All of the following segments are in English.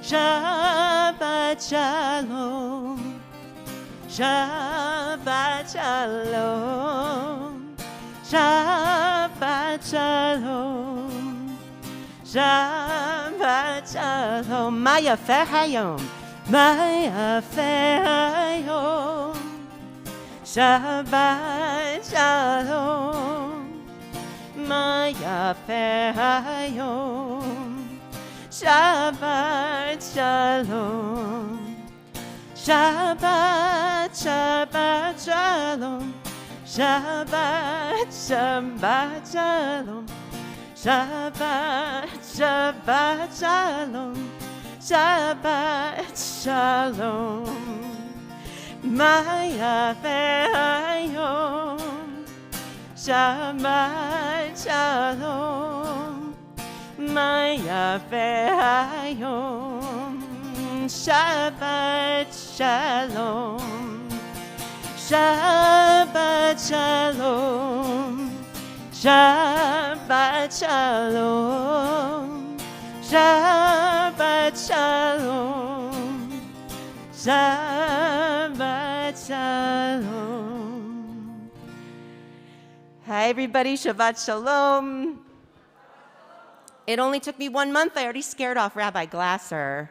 Shabbat Shalom, Shabbat Shalom, Shabbat Shalom, Shabbat Shalom, Maya Hayom, Maya Hayom, Shabbat Shalom, Maya Hayom, Shabbat Shalom, Shabbat, Shabbat Shalom, Shabbat, Shabbat Shalom, Shabbat, Shabbat Shalom, Shabbat Shalom, Maya Hayom, Shabbat Shalom, Maya Hayom, Shabbat Shalom, Shabbat Shalom, Shabbat Shalom, Shabbat Shalom, Shabbat Shalom. Hi everybody, Shabbat Shalom. It only took me 1 month. I already scared off Rabbi Glasser.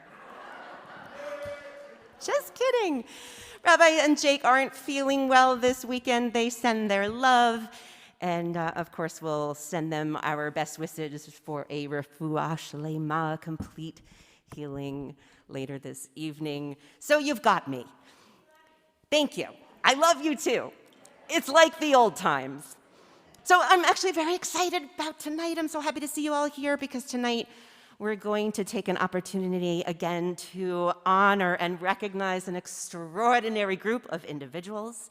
Just kidding. Rabbi and Jake aren't feeling well this weekend. They send their love. And of course, we'll send them our best wishes for a refuah shlema, complete healing later this evening. So you've got me. Thank you. I love you too. It's like the old times. So I'm actually very excited about tonight. I'm so happy to see you all here because tonight we're going to take an opportunity again to honor and recognize an extraordinary group of individuals,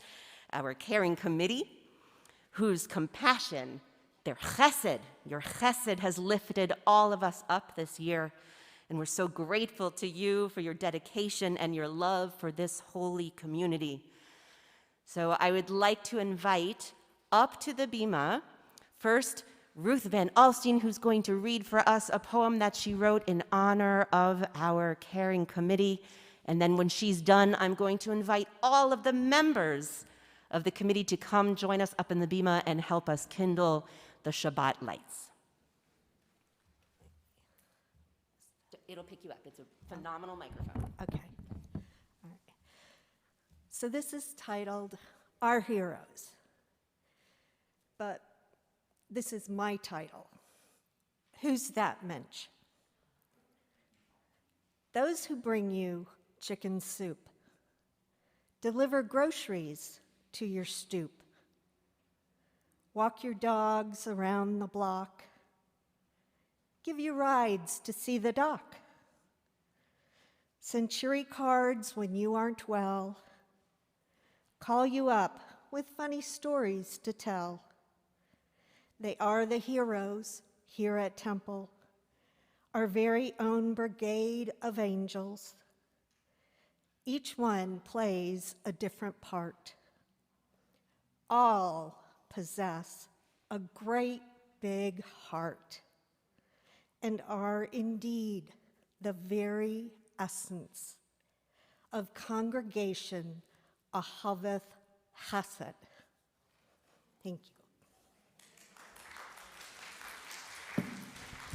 our caring committee, whose compassion, your chesed has lifted all of us up this year. And we're so grateful to you for your dedication and your love for this holy community. So I would like to invite up to the bima, first, Ruth Van Alstine, who's going to read for us a poem that she wrote in honor of our caring committee. And then when she's done, I'm going to invite all of the members of the committee to come join us up in the bima and help us kindle the Shabbat lights. It'll pick you up. It's a phenomenal microphone. Okay. All right. So this is titled Our Heroes. But this is my title. Who's that mensch? Those who bring you chicken soup, deliver groceries to your stoop, walk your dogs around the block, give you rides to see the dock, send cheery cards when you aren't well, call you up with funny stories to tell. They are the heroes here at Temple, our very own brigade of angels. Each one plays a different part. all possess a great big heart and are indeed the very essence of congregation Ahaveth Chesed. Thank you.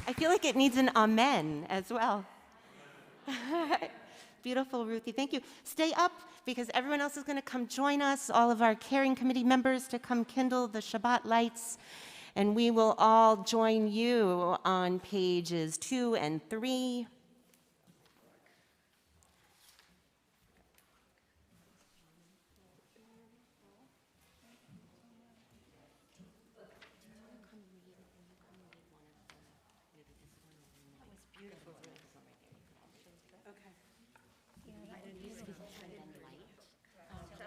I feel like it needs an amen as well. Beautiful, Ruthie. Thank you. Stay up because everyone else is going to come join us, all of our caring committee members to come kindle the Shabbat lights, and we will all join you on pages 2 and 3.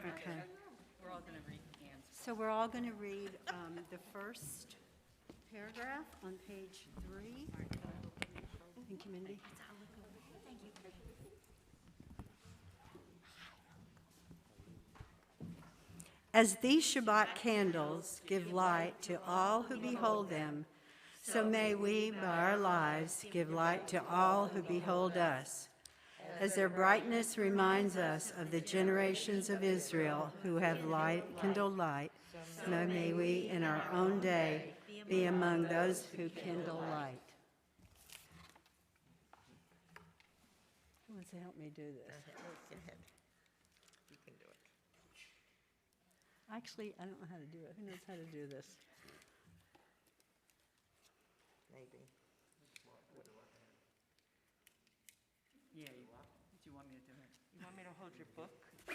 Okay. So we're all going to read the first paragraph on page 3. Thank you, Mindy. As these Shabbat candles give light to all who behold them, so may we, by our lives, give light to all who behold us. As their brightness reminds us of the generations of Israel who have kindled light, so may we in our own day be among those who kindle light. Who wants to help me do this? Go ahead. You can do it. Actually, I don't know how to do it. Who knows how to do this? Maybe. Yeah, do you want me to do it? You want me to hold your book? I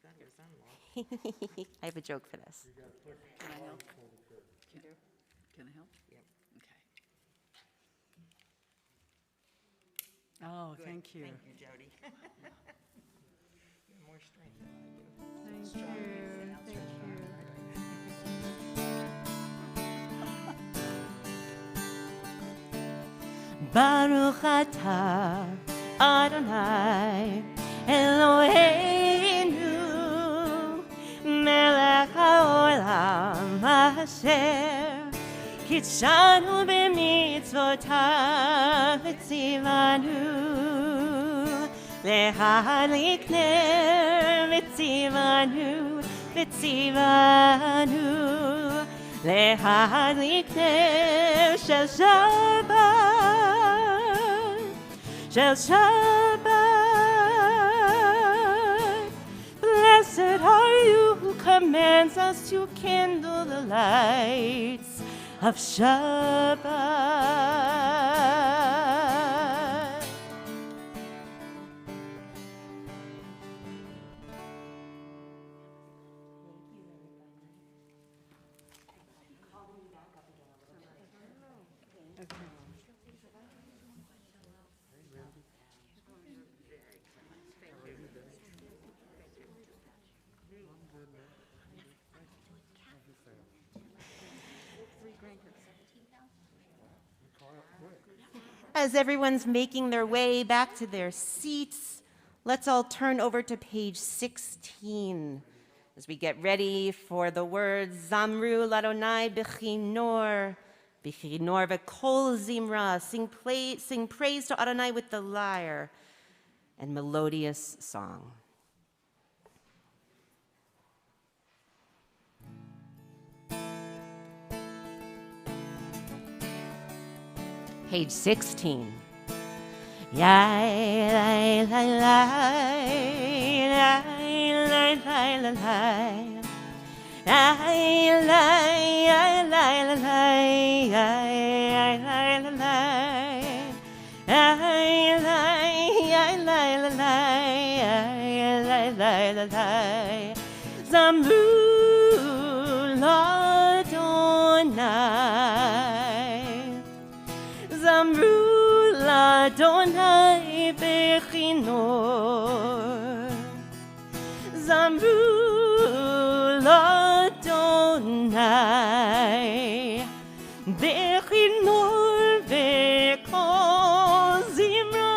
thought it was unlocked. I have a joke for this. Can I help? Can I help? Yep. Okay. Oh, thank you. Thank you, Jody. You have more strength than I do. Thank you. Thank you. Baruch atah Adonai Eloheinu melech haolam asher kitshanu b'mitzvotav v'tzivanu lehadlik ner v'tzivanu lehadlik ner shel Shabbat. Blessed are you who commands us to kindle the lights of Shabbat. As everyone's making their way back to their seats, let's all turn over to page 16 as we get ready for the words Zamru Ladonai Bechinor, Bechinor V'Kol Zimra. Sing praise to Adonai with the lyre and melodious song. Page 16. Yai, lai, lai, lai, lai, lai, lai, lai, lai, lai, lai, lai, lai, lai, Zamru Ladonai, Zamru Ladonai Bechinor, Zamru Ladonai Bechinor V'Kol Zimra.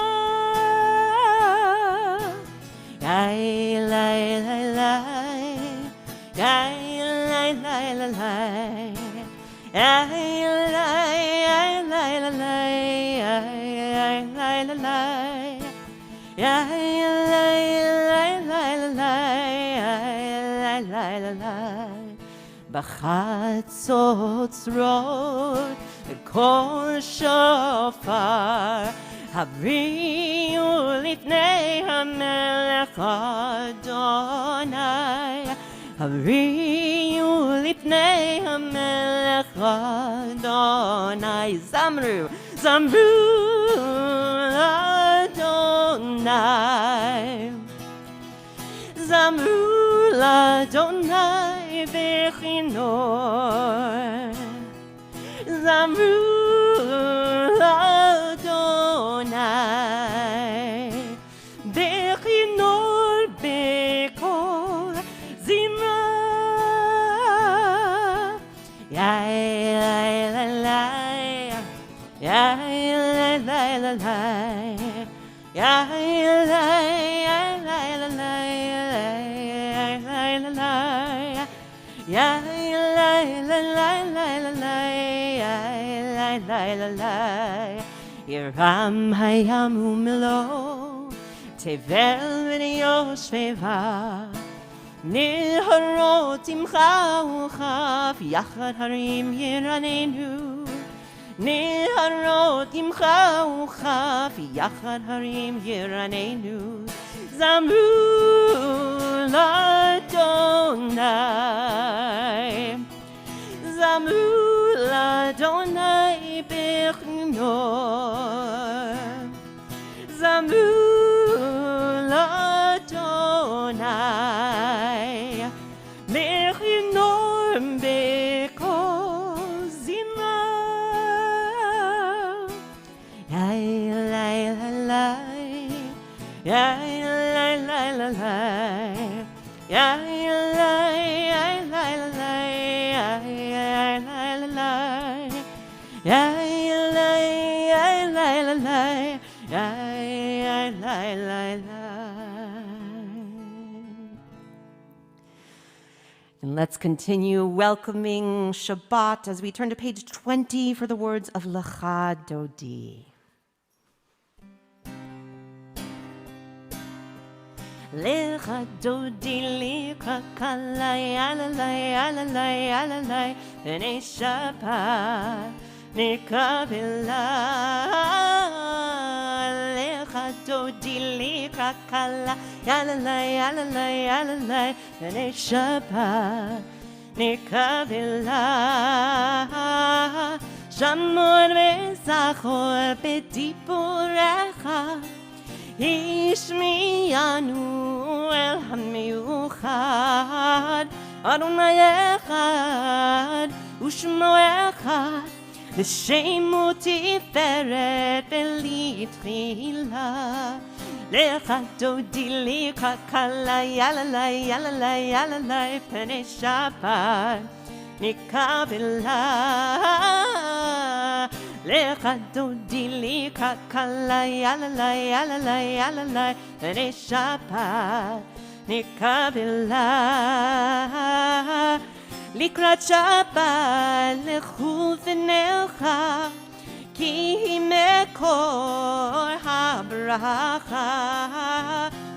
Yai, lai, lai, lai, yai, lai, בחצות צרורות קול שופר הבריאו לפני המלך אדוני הבריאו לפני המלך אדוני זמרו זמרו לאדוני זמרו לאדוני בכינור זמרו לאדוני בכינור בקול זמרה ירם הים ומלואו תבל ויושביה נהרות עמך וכף יחד הרים ירננו נהרות עמך וכף יחד הרים ירננו זמרו לאדוני זמרו לאדוני בכינור זמרו לאדוני בכינור בקול זמרה And let's continue welcoming Shabbat as we turn to page 20 for the words of Lecha Dodi. Lecha Dodi Lecha Kalai Alalai Alalai Alalai B'nei Shabbat Nikabila Lecha Dodi Lecha Kalai Alalai Alalai Alalai B'nei Shabbat Nikabila Shamor v'zachor b'diburecha Ishmiyanu el hamiuchad Adonai echad u'shmo echad L'shemo tiferet v'li tchila Lecha dodi lecha kalai yalalai yalalai yalalai P'nei Shabbat nikabila Lecha dodi lecha kalai yalalai yalalai yalalai P'nei Shabbat nikabila Likrat Shabbat lechu v'necha Ki mekor habracha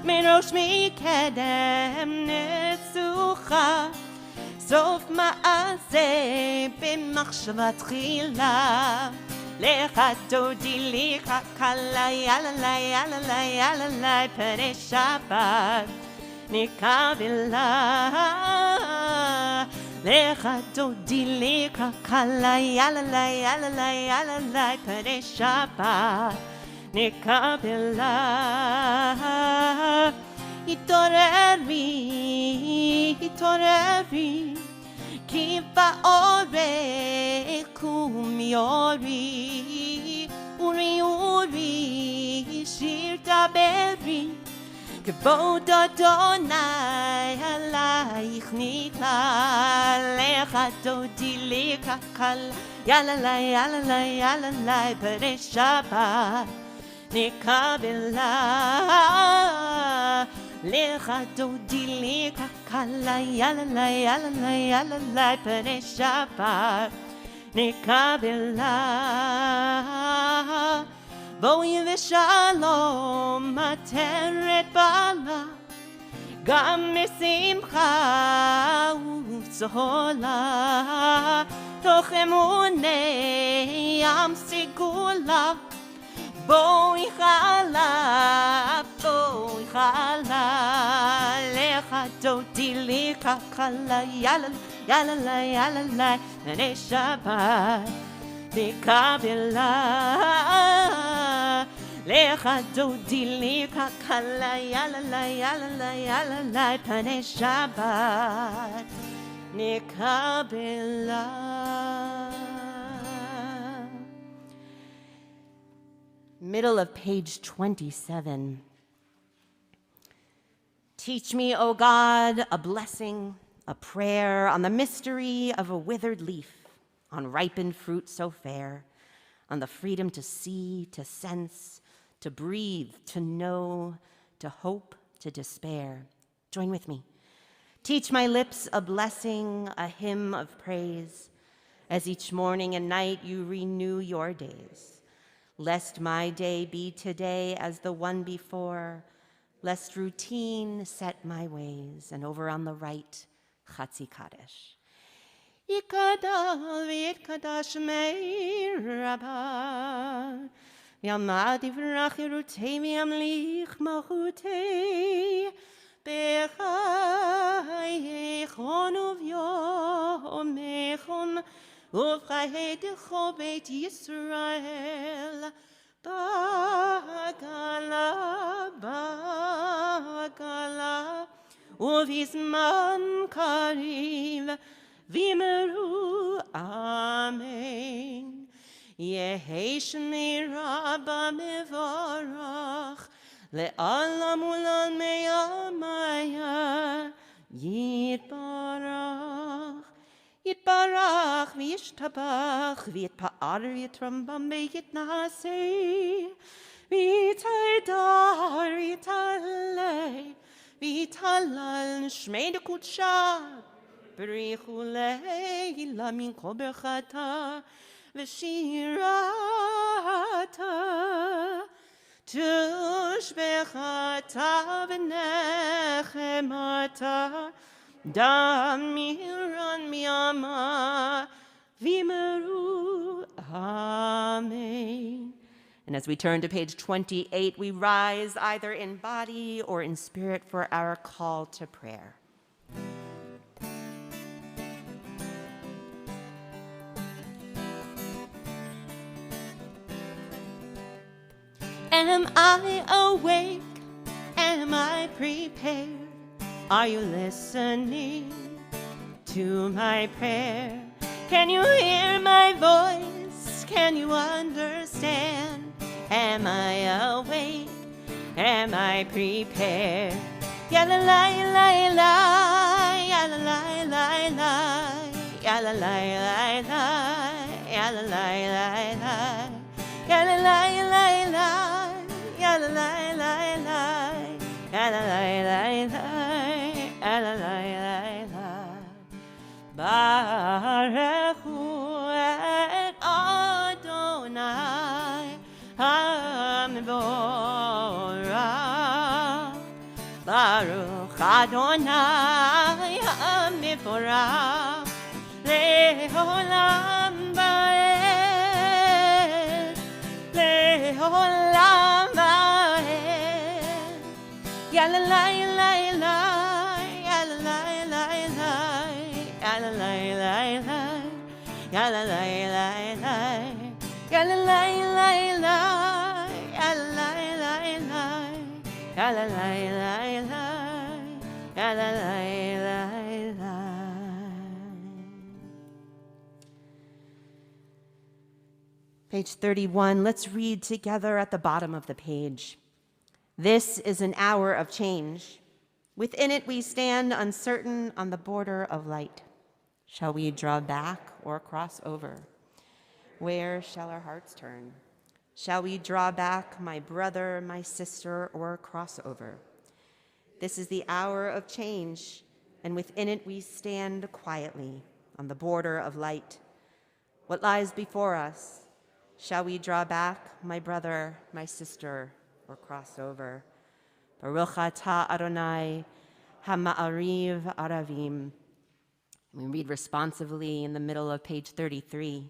Merosh mikedem netzucha Sof ma'aseh b'machshava tchila Lecha dodi lecha kalai alalai alalai alalai P'nei Shabbat nikabila Lecha dodi lecha kalai alalai alalai alalai P'nei Shabbat nikabila Hitoreri Ki ba'orei kum yori Uri uri shir daberi K'vod Adonai alayich nikla Lecha dodi lecha kalai yalalai yalalai yalalai P'nei Shabbat nikabila Lecha dodi lecha kalai yalalai yalalai yalalai P'nei Shabbat נקבלה. בואי ושלום עטרת בעלה, גם משמחה וצהלה, תוך אמוני עם סגולה. בואי חלה, לך דודי לי כחלה, יאללה, יאללה, יאללה, בני שבת נקבלה. לך דודי לי כחלה, יאללה, יאללה, יאללה, בני שבת נקבלה. Middle of page 27. Teach me, O God, a blessing, a prayer on the mystery of a withered leaf, on ripened fruit so fair, on the freedom to see, to sense, to breathe, to know, to hope, to despair. Join with me. Teach my lips a blessing, a hymn of praise, as each morning and night you renew your days. Lest my day be today as the one before, lest routine set my ways. And over on the right, Chatzi Kadesh. Yikadal v'yitkadash mei rabba, v'yamad yivrach yerutei v'yamlich malchutei, b'chai echon uv'yomechon, uv'chayedecho beit Yisrael, bagala, bagala, uv'izman kariv, v'yimeru, amen. Yehi shmei rabba mevarach, le'alam ulan me'amaya, yitbarach. Yitbarach v'yishtabach v'yitpa'ar v'yitrambam v'yitnaseh v'yitaldar v'yitaleh v'yitalal shmei dekutsha b'richulei lamin kol berchata v'shirata tushbechata v'nechemata Damiran miyama vimeru, amen. And as we turn to page 28, we rise either in body or in spirit for our call to prayer. Am I awake? Am I prepared? Are you listening to my prayer? Can you hear my voice? Can you understand? Am I awake? Am I prepared? Yalla la la la, yalla la la la, yalla la la la, yalla la la la, yalla la la la, yalla la la la, yalla la la la. Baruchu et Adonai HaMevorach. Baruch Adonai HaMevorach le'olam va'ed, le'olam va'ed. Yalla la la la. Yalla la la la, yalla la la la, yalla la la la, yalla la la la, yalla la la la, yalla la la la. Page 31, let's read together at the bottom of the page. This is an hour of change. Within it we stand uncertain on the border of light. Shall we draw back or cross over? Where shall our hearts turn? Shall we draw back, my brother, my sister, or cross over? This is the hour of change, and within it we stand quietly on the border of light. What lies before us? Shall we draw back, my brother, my sister, or cross over? Baruch atah Adonai hama'ariv aravim. We read responsively in the middle of page 33.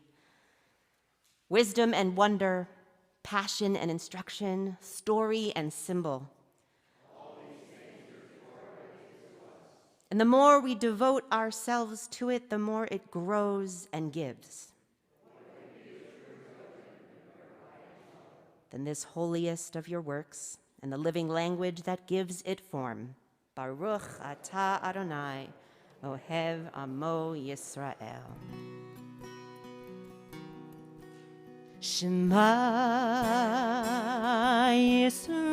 Wisdom and wonder, passion and instruction, story and symbol. And the more we devote ourselves to it, the more it grows and gives. Then this holiest of your works and the living language that gives it form. Baruch atah Adonai, Ohev Amo Yisrael. Shema Yisrael,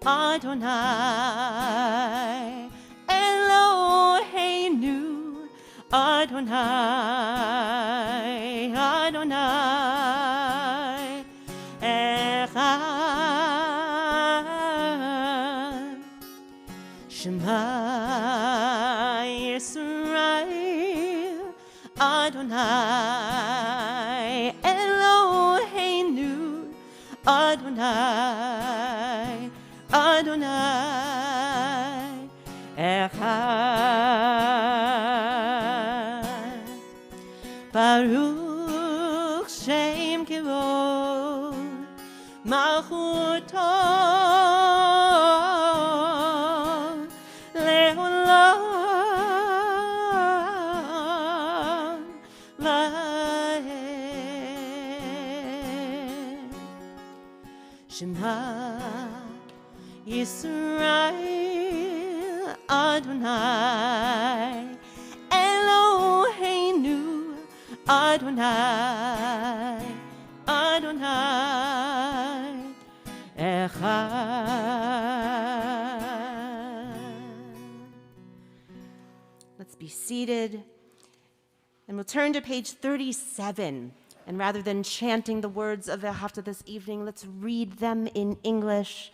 Adonai, Eloheinu, Adonai, Adonai, Echad. Shema Yisrael, Adonai, Eloheinu, Adonai, Adonai, Echad. Baruch Shem Kivod, Malchuto, Leolam, Lahem. Shema Yisrael, Adonai, Eloheinu, Adonai, Adonai, Echad. Let's be seated, and we'll turn to page 37. And rather than chanting the words of the Haftarah this evening, let's read them in English.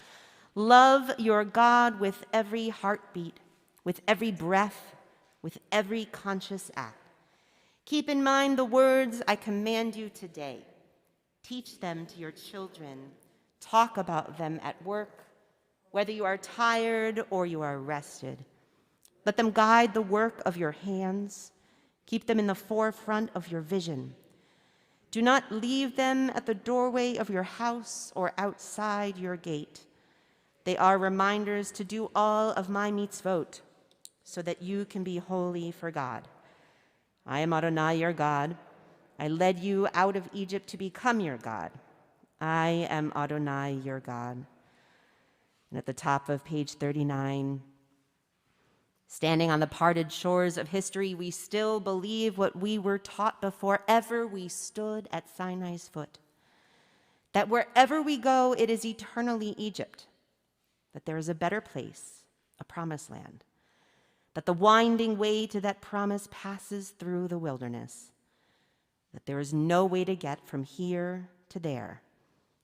Love your God with every heartbeat, with every breath, with every conscious act. Keep in mind the words I command you today. Teach them to your children. Talk about them at work, whether you are tired or you are rested. Let them guide the work of your hands. Keep them in the forefront of your vision. Do not leave them at the doorway of your house or outside your gate. They are reminders to do all of my mitzvot, so that you can be holy for God. I am Adonai, your God. I led you out of Egypt to become your God. I am Adonai, your God. And at the top of page 39, standing on the parted shores of history, we still believe what we were taught before ever we stood at Sinai's foot, that wherever we go, it is eternally Egypt, that there is a better place, a promised land, that the winding way to that promise passes through the wilderness, that there is no way to get from here to there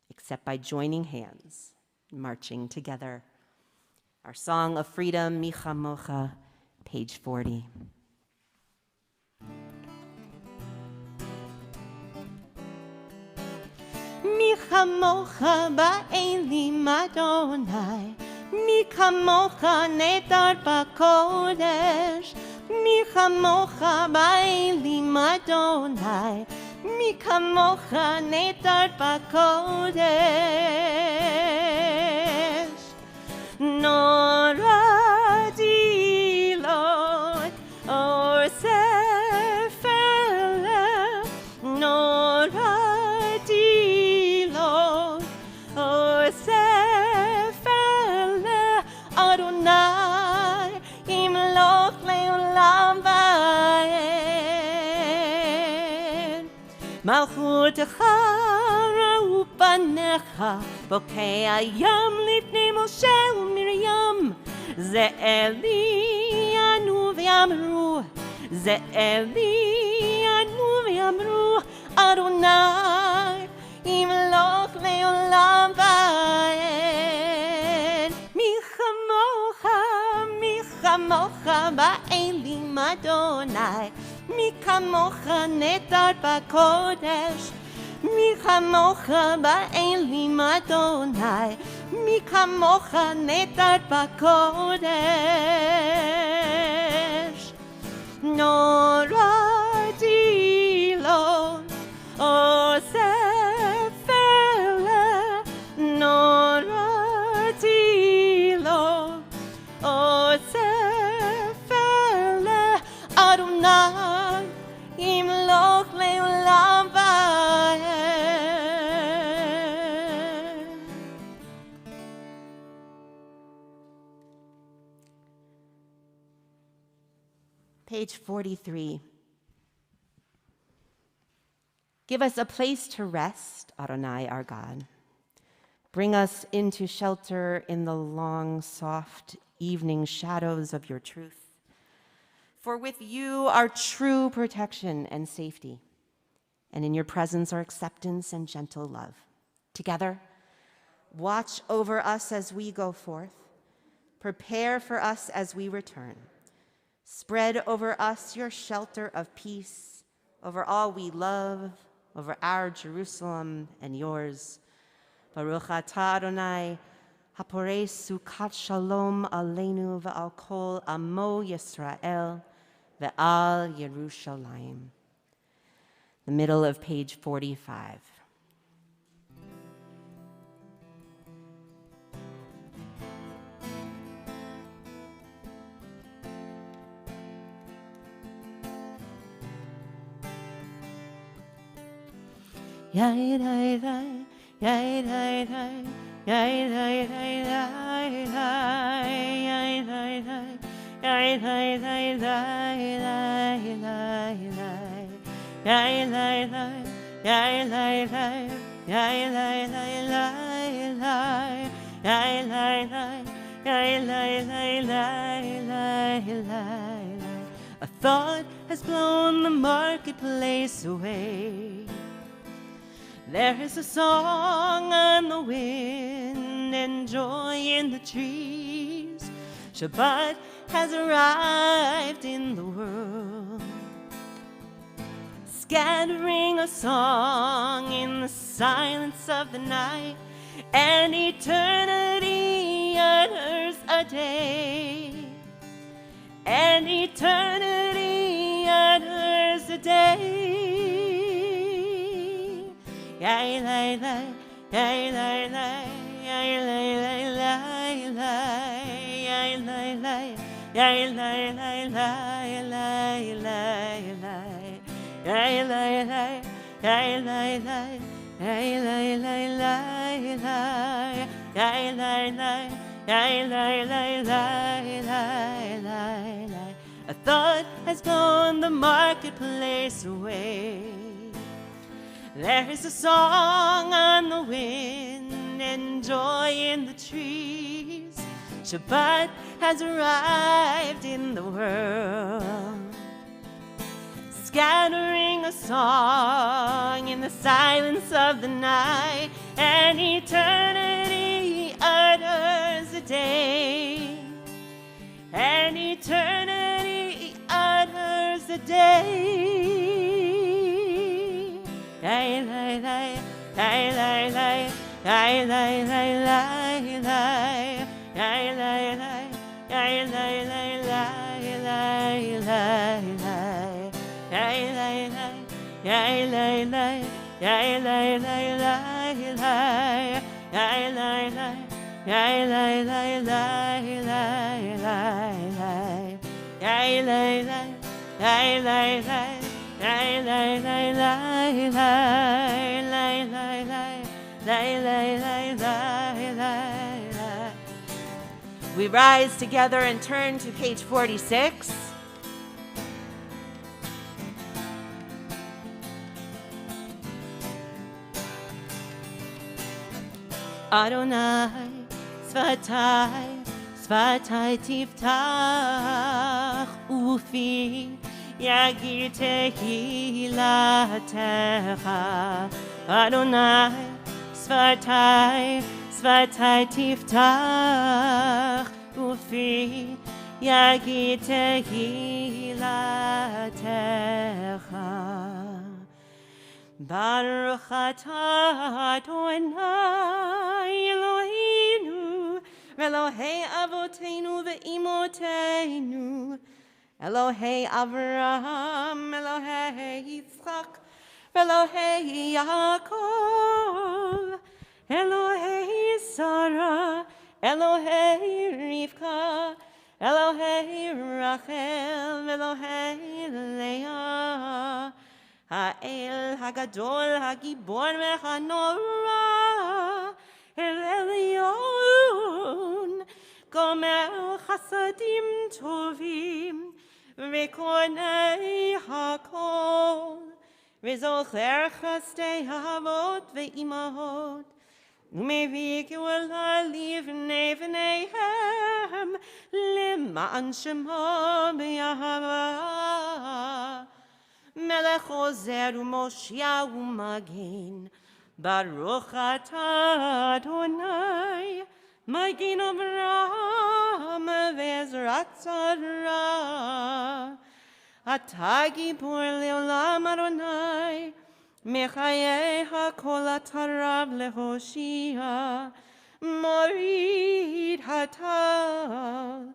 except by joining hands, marching together. Our Song of Freedom, Mi Chamocha, page 40. Mi chamocha ba'elim Adonai, mi chamocha netar b'kodesh, mi chamocha ba'elim Adonai, mi chamocha netar b'kodesh. Nora dilot or sefer, Nora dilot or sefer, Adonai imloch leolam va'ed. Malchutecha ra'u panecha, bokei hayam lifnei Moshe u'Miriam. Ze Eli anu v'yamru, Ze Eli anu v'yamru, Adonai imloch leolam va'ed. Mi chamocha ba'elim Adonai, mi kamocha netar b'kodesh, mi kamocha ba'elim Adonai, mi kamocha netar b'kodesh. Noradi lo osefele, noradi lo osefele, Adonai imloch le'olam va'ed. Page 43. Give us a place to rest, Adonai, our God. Bring us into shelter in the long, soft evening shadows of your truth. For with you are true protection and safety, and in your presence are acceptance and gentle love. Together, watch over us as we go forth. Prepare for us as we return. Spread over us your shelter of peace, over all we love, over our Jerusalem and yours. Baruch atah Adonai, haporei sukat shalom aleinu ve'al kol amo Yisrael ve'al Yerushalayim. The middle of page 45. Yai dai dai, yai dai dai, yai dai dai dai dai, yai dai dai, yai dai dai dai dai dai, yai dai dai, yai dai dai, yai dai dai dai, yai dai dai, yai dai dai dai. A thought has blown the marketplace away. There is a song on the wind and joy in the trees. Shabbat has arrived in the world, scattering a song in the silence of the night, and eternity utters a day, and eternity utters a day. Yai lai lai, yai lai lai, yai lai lai lai lai, yai lai lai, yai lai lai lai lai lai lai, yai lai lai, yai lai lai, yai lai lai lai lai, yai lai lai, yai lai lai lai lai lai. A thought has blown the marketplace away. There is a song on the wind and joy in the trees. Shabbat has arrived in the world, scattering a song in the silence of the night, and eternity utters a day, and eternity utters a day. Yai lai lai, yai lai lai, yai lai lai lai lai, yai lai lai, yai lai lai lai lai lai lai, yai lai lai, yai lai lai, yai lai lai lai lai, yai lai lai, yai lai lai lai lai lai, yai lai lai, yai lai lai. Lai lai lai lai lai lai lai lai lai lai lai. We rise together and turn to page 46. Adonai, Svatai, Svatai tiftach ufi. Yagir tehilatecha, Adonai, Svatai, Svatai tiftach ufi. יגיד תהילתך. ברוך אתה אדוני אלוהינו ואלוהי אבותינו ואמותינו, אלוהי אברהם, אלוהי יצחק ואלוהי יעקב, אלוהי שרה, אלוהי רבקה, אלוהי רחל ואלוהי לאה, האל הגדול, הגיבור והנורא, אל עליון, גומר חסדים טובים, וקונה הכל, וזוכר חסדי אבות ואימהות, ומביא גאולה לבני בניהם, למען שמו באהבה. מלך עוזר ומושיע ומגן, ברוך אתה אדוני, מגן אברהם ועזרת שרה. אתה גיבור לעולם אדוני, מחיי הכל אתה רב להושיע, מוריד הטל,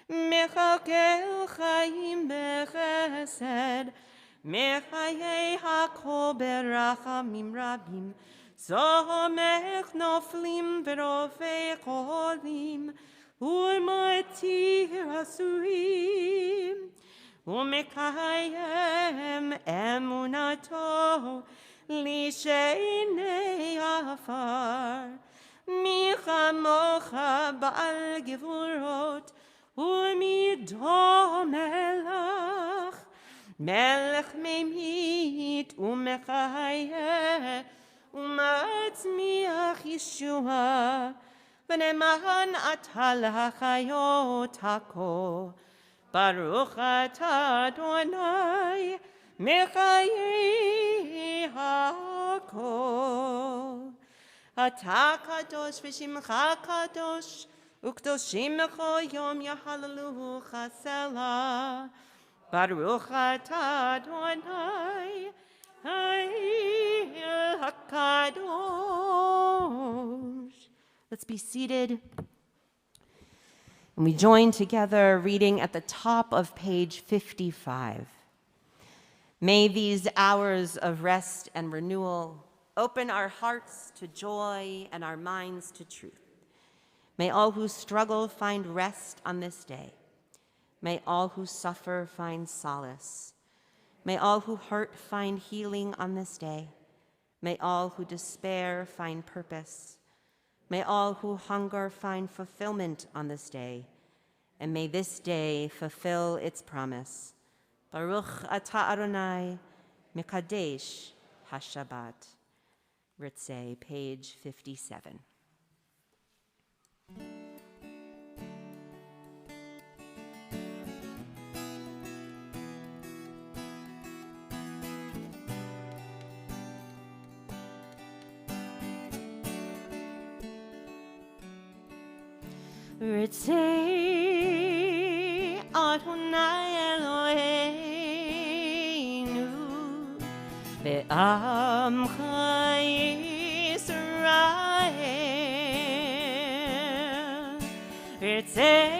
מכלכל חיים בחסד, מחיי הכל ברחמים רבים, סומך נופלים ורופא חולים, ומתיר אסורים, ומקיים אמונתו לשני עפר. מי כמוך בעל גבורות ומידו מלך, מלך ממית ומחיה ומצמיח ישועה, ונאמן אתה לחיות הכל. ברוך אתה אדוני מחיי הכל. אתה קדוש ושמך קדוש, וקדושים בכל יום יהללוך סלה. ברוך אתה אדוני האל הקדוש. Let's be seated. And we join together reading at the top of page 55. May these hours of rest and renewal open our hearts to joy and our minds to truth. May all who struggle find rest on this day. May all who suffer find solace. May all who hurt find healing on this day. May all who despair find purpose. May all who hunger find fulfillment on this day. And may this day fulfill its promise. Baruch atah Adonai mekadesh haShabbat. Ritzeh, page 57. Ritzeh Adonai Eloheinu ve'amcha Yisrael. Ritzeh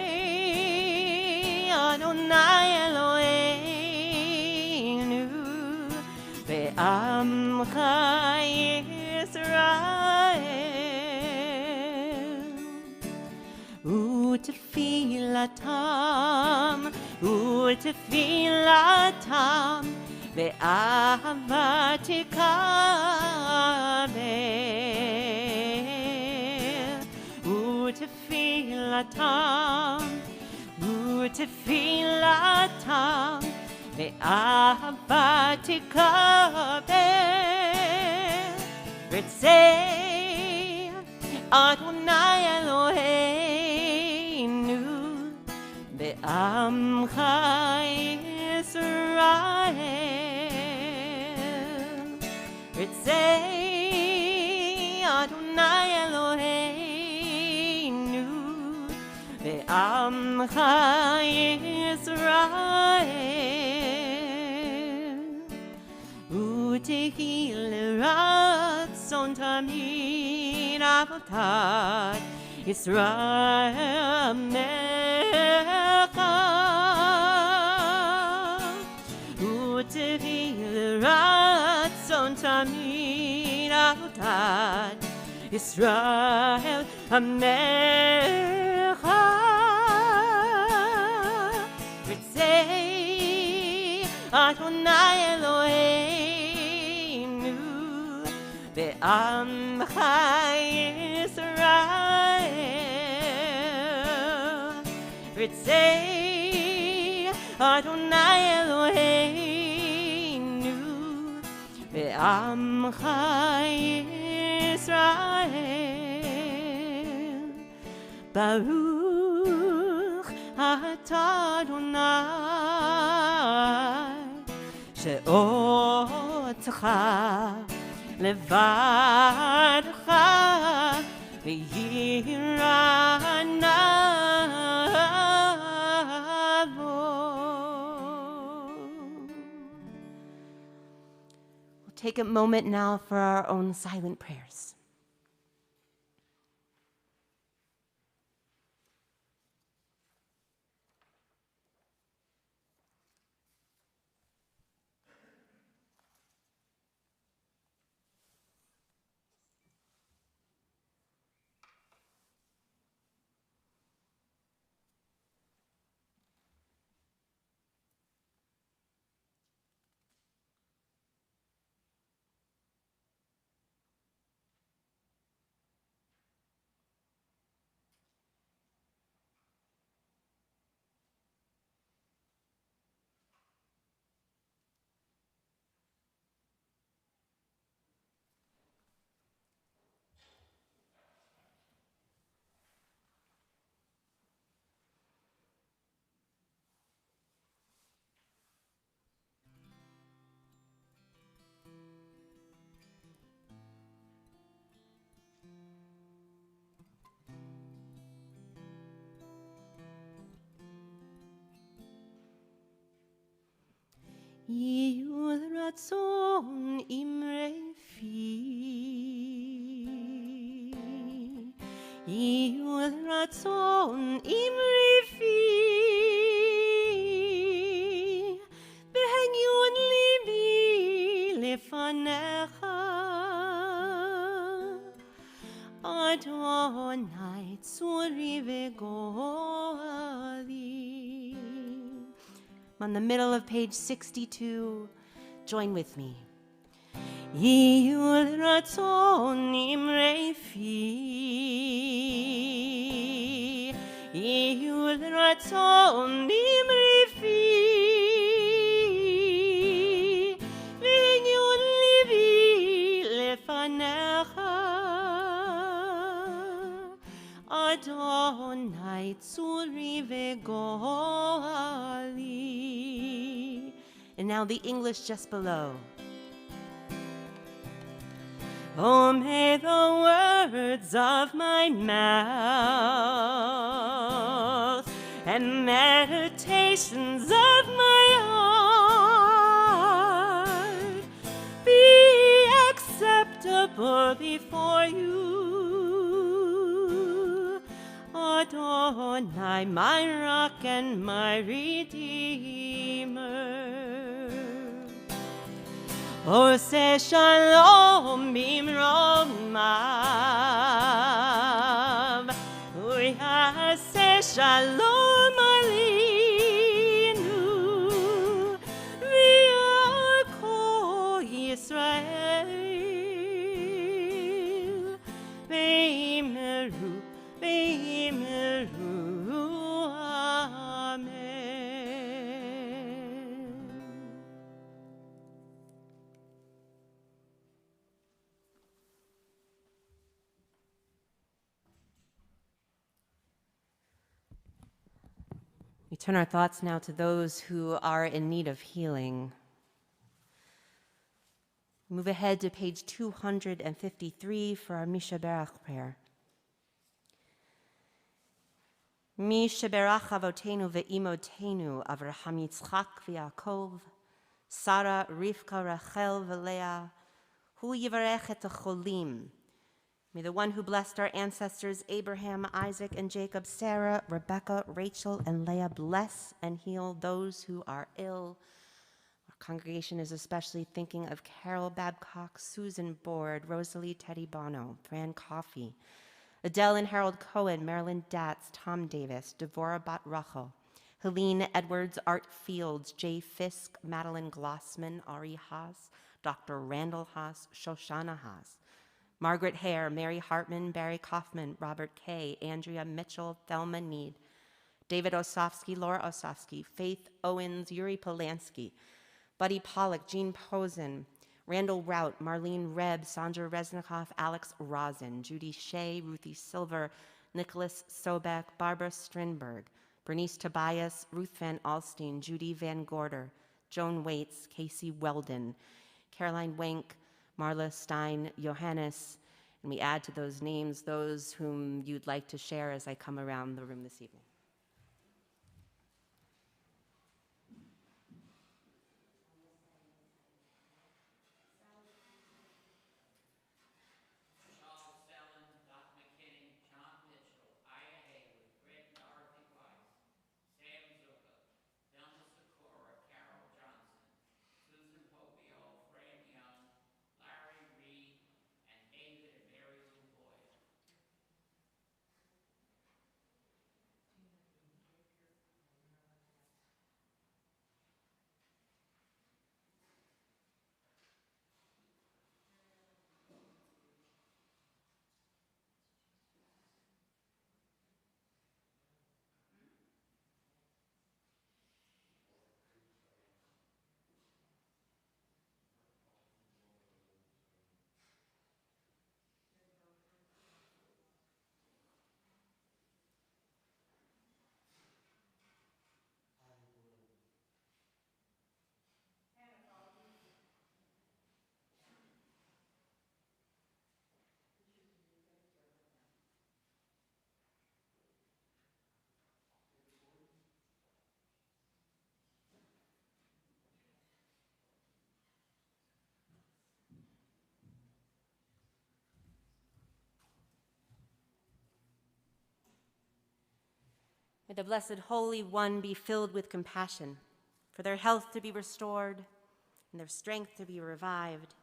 Adonai Eloheinu ve'amcha Yisrael. ותפילתם באהבה תקבל, ותפילתם באהבה תקבל. רצה אדוני אלוהינו בעמך ישראל. רצה אדוני אלוהינו בעמך ישראל, ותהי לרצון תמיד אבותיי, ישראל עמך, ותהי לרצון תמיד אבותיי, ישראל עמך. רצי אדוני אלוהינו בעמך ישראל. רצי אדוני אלוהינו בעמך ישראל. ברוך אתה אדוני שאותך לבדך וירא נבו. We'll take a moment now for our own silent prayers. יהיו רצון אמרי פי, יהיו רצון אמרי פי, בהגיון ליבי לפניך, אדוני צורי וגואלי. On the middle of page 62, join with me. יהיו רצון אמרי פי, יהיו רצון אמרי פי, והגיון ליבי לפניך, אדוני צורי וגואלי. And now the English just below. Oh, may the words of my mouth and meditations of my heart be acceptable before you, Adonai, my rock and my redeemer. Ose shalom bimromav, uyase shalom alinu, v'yakol Yisrael, v'yimeru, v'yimeru, amen. We turn our thoughts now to those who are in need of healing. Move ahead to page 253 for our Misha Berach prayer. Mi sheberach avotenu ve'imotenu Avraham Yitzchak v'Yaakov, Sarah, Rivka, Rachel, v'Leah, hu yivarech et cholim. May the one who blessed our ancestors Abraham, Isaac, and Jacob, Sarah, Rebekah, Rachel, and Leah bless and heal those who are ill. Our congregation is especially thinking of Carol Babcock, Susan Board, Rosalie Teddy Bono, Fran Coffey, Adele and Harold Cohen, Marilyn Datz, Tom Davis, Devorah Bat Rachel, Helene Edwards, Art Fields, Jay Fisk, Madeline Glossman, Ari Haas, Dr. Randall Haas, Shoshana Haas, Margaret Hare, Mary Hartman, Barry Kaufman, Robert Kay, Andrea Mitchell, Thelma Need, David Osofsky, Laura Osofsky, Faith Owens, Yuri Polanski, Buddy Pollock, Jean Posen, Randall Rout, Marlene Reb, Sandra Resnikoff, Alex Rosin, Judy Shea, Ruthie Silver, Nicholas Sobek, Barbara Strindberg, Bernice Tobias, Ruth Van Alstein, Judy Van Gorder, Joan Waits, Casey Weldon, Caroline Wenk, Marla Stein, Johannes, and we add to those names those whom you'd like to share as I come around the room this evening. May the Blessed Holy One be filled with compassion, for their health to be restored and their strength to be revived.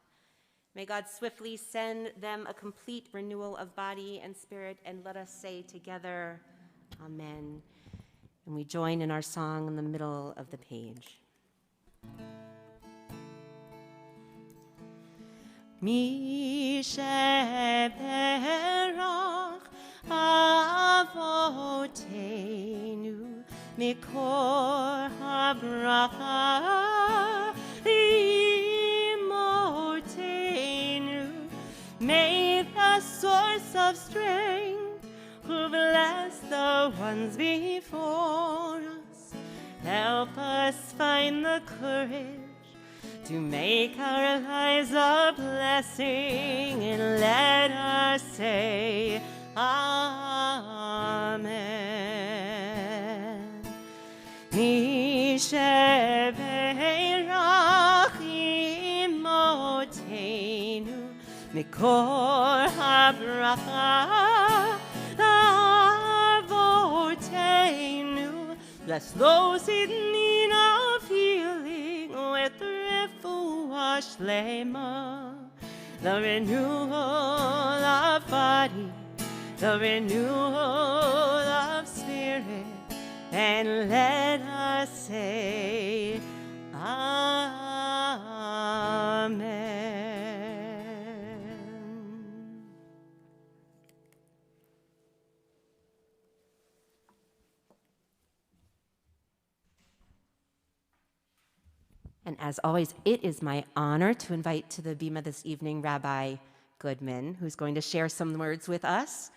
May God swiftly send them a complete renewal of body and spirit, and let us say together, Amen. And we join in our song in the middle of the page. Mi sheberach avotenu mikor habracha imotenu. May the source of strength who bless the ones before us help us find the courage to make our lives a blessing, and let us say Amen. Mi sheberach imotenu mikor habracha avotenu. Bless those in need of healing with refuah shlema, the renewal of body, the renewal of spirit, and let us say Amen. And as always, it is my honor to invite to the bima this evening Rabbi Goodman, who's going to share some words with us.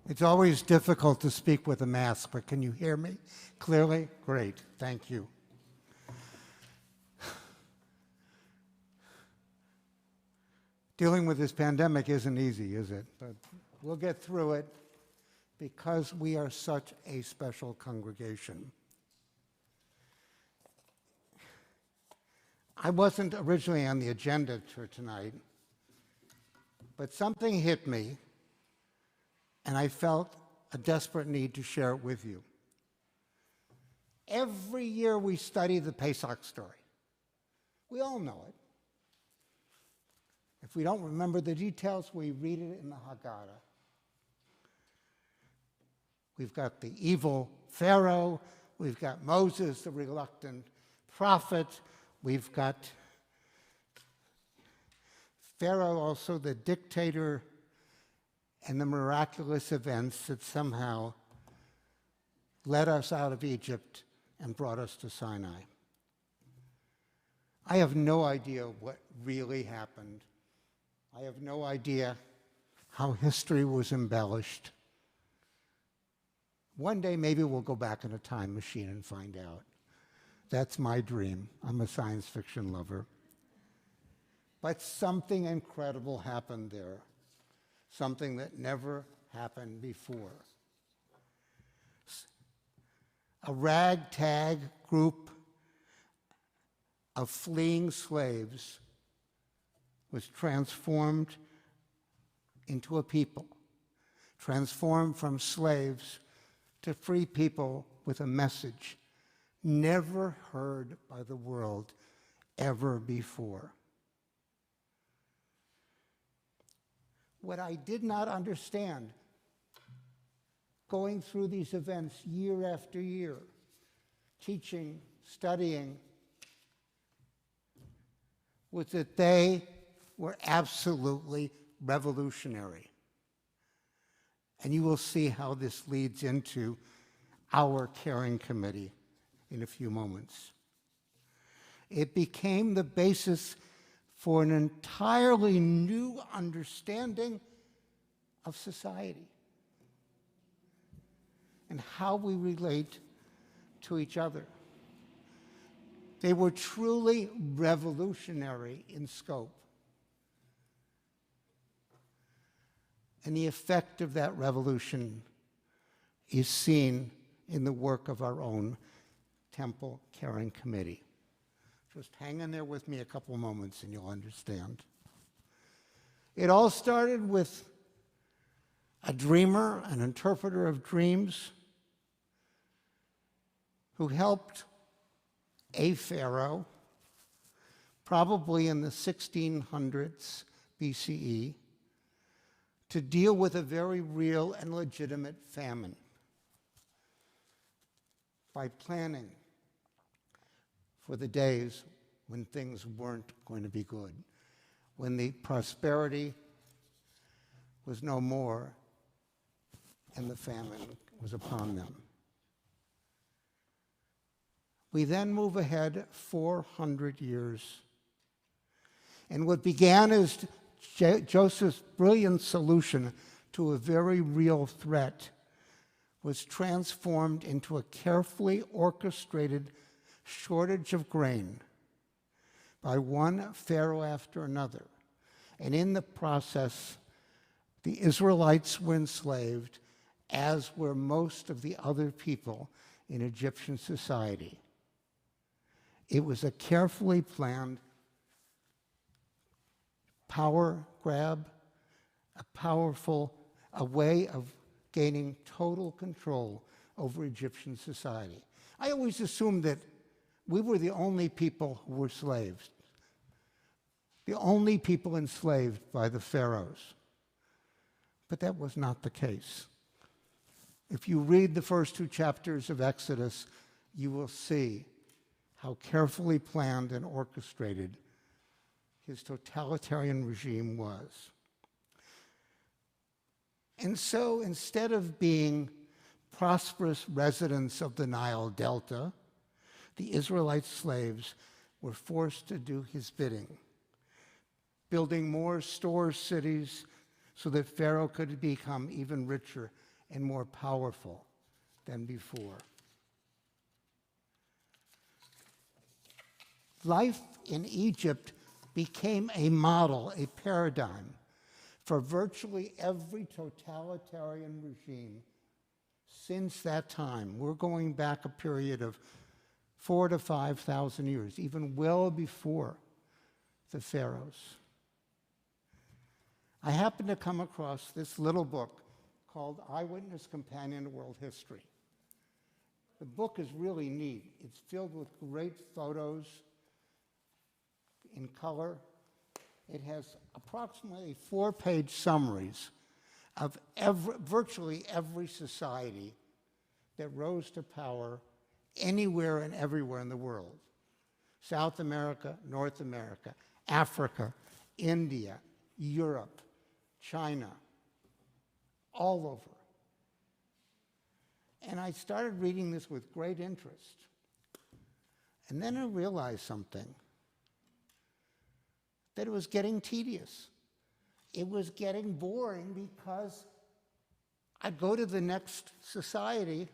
It's always difficult to speak with a mask, but can you hear me clearly? Great, thank you. Dealing with this pandemic isn't easy, is it? But we'll get through it because we are such a special congregation. I wasn't originally on the agenda for tonight, but something hit me, and I felt a desperate need to share it with you. Every year we study the Pesach story. We all know it. If we don't remember the details, we read it in the Haggadah. We've got the evil Pharaoh. We've got Moses, the reluctant prophet. We've got Pharaoh, also the dictator, and the miraculous events that somehow led us out of Egypt and brought us to Sinai. I have no idea what really happened. I have no idea how history was embellished. One day, maybe we'll go back in a time machine and find out. That's my dream. I'm a science fiction lover. But something incredible happened there, something that never happened before. A ragtag group of fleeing slaves was transformed into a people, transformed from slaves to free people with a message never heard by the world ever before. What I did not understand going through these events year after year, teaching, studying, was that they were absolutely revolutionary. And you will see how this leads into our caring committee in a few moments. It became the basis for an entirely new understanding of society and how we relate to each other. They were truly revolutionary in scope. And the effect of that revolution is seen in the work of our own Temple Caring Committee. Just hang in there with me a couple moments and you'll understand. It all started with a dreamer, an interpreter of dreams, who helped a pharaoh, probably in the 1600s BCE, to deal with a very real and legitimate famine by planning for the days when things weren't going to be good, when the prosperity was no more and the famine was upon them. We then move ahead 400 years. And what began as Joseph's brilliant solution to a very real threat was transformed into a carefully orchestrated shortage of grain by one pharaoh after another. And in the process, the Israelites were enslaved, as were most of the other people in Egyptian society. It was a carefully planned power grab, a way of gaining total control over Egyptian society. I always assumed that we were the only people who were slaves, the only people enslaved by the pharaohs. But that was not the case. If you read the first 2 chapters of Exodus, you will see how carefully planned and orchestrated his totalitarian regime was. And so instead of being prosperous residents of the Nile Delta, the Israelite slaves were forced to do his bidding, building more store cities so that Pharaoh could become even richer and more powerful than before. Life in Egypt became a model, a paradigm for virtually every totalitarian regime since that time. We're going back a period of 4,000 to 5,000 years, even well before the pharaohs. I happened to come across this little book called Eyewitness Companion to World History. The book is really neat. It's filled with great photos in color. It has approximately 4-page summaries of virtually every society that rose to power anywhere and everywhere in the world. South America, North America, Africa, India, Europe, China, all over. And I started reading this with great interest. And then I realized something, that it was getting tedious. It was getting boring because I'd go to the next society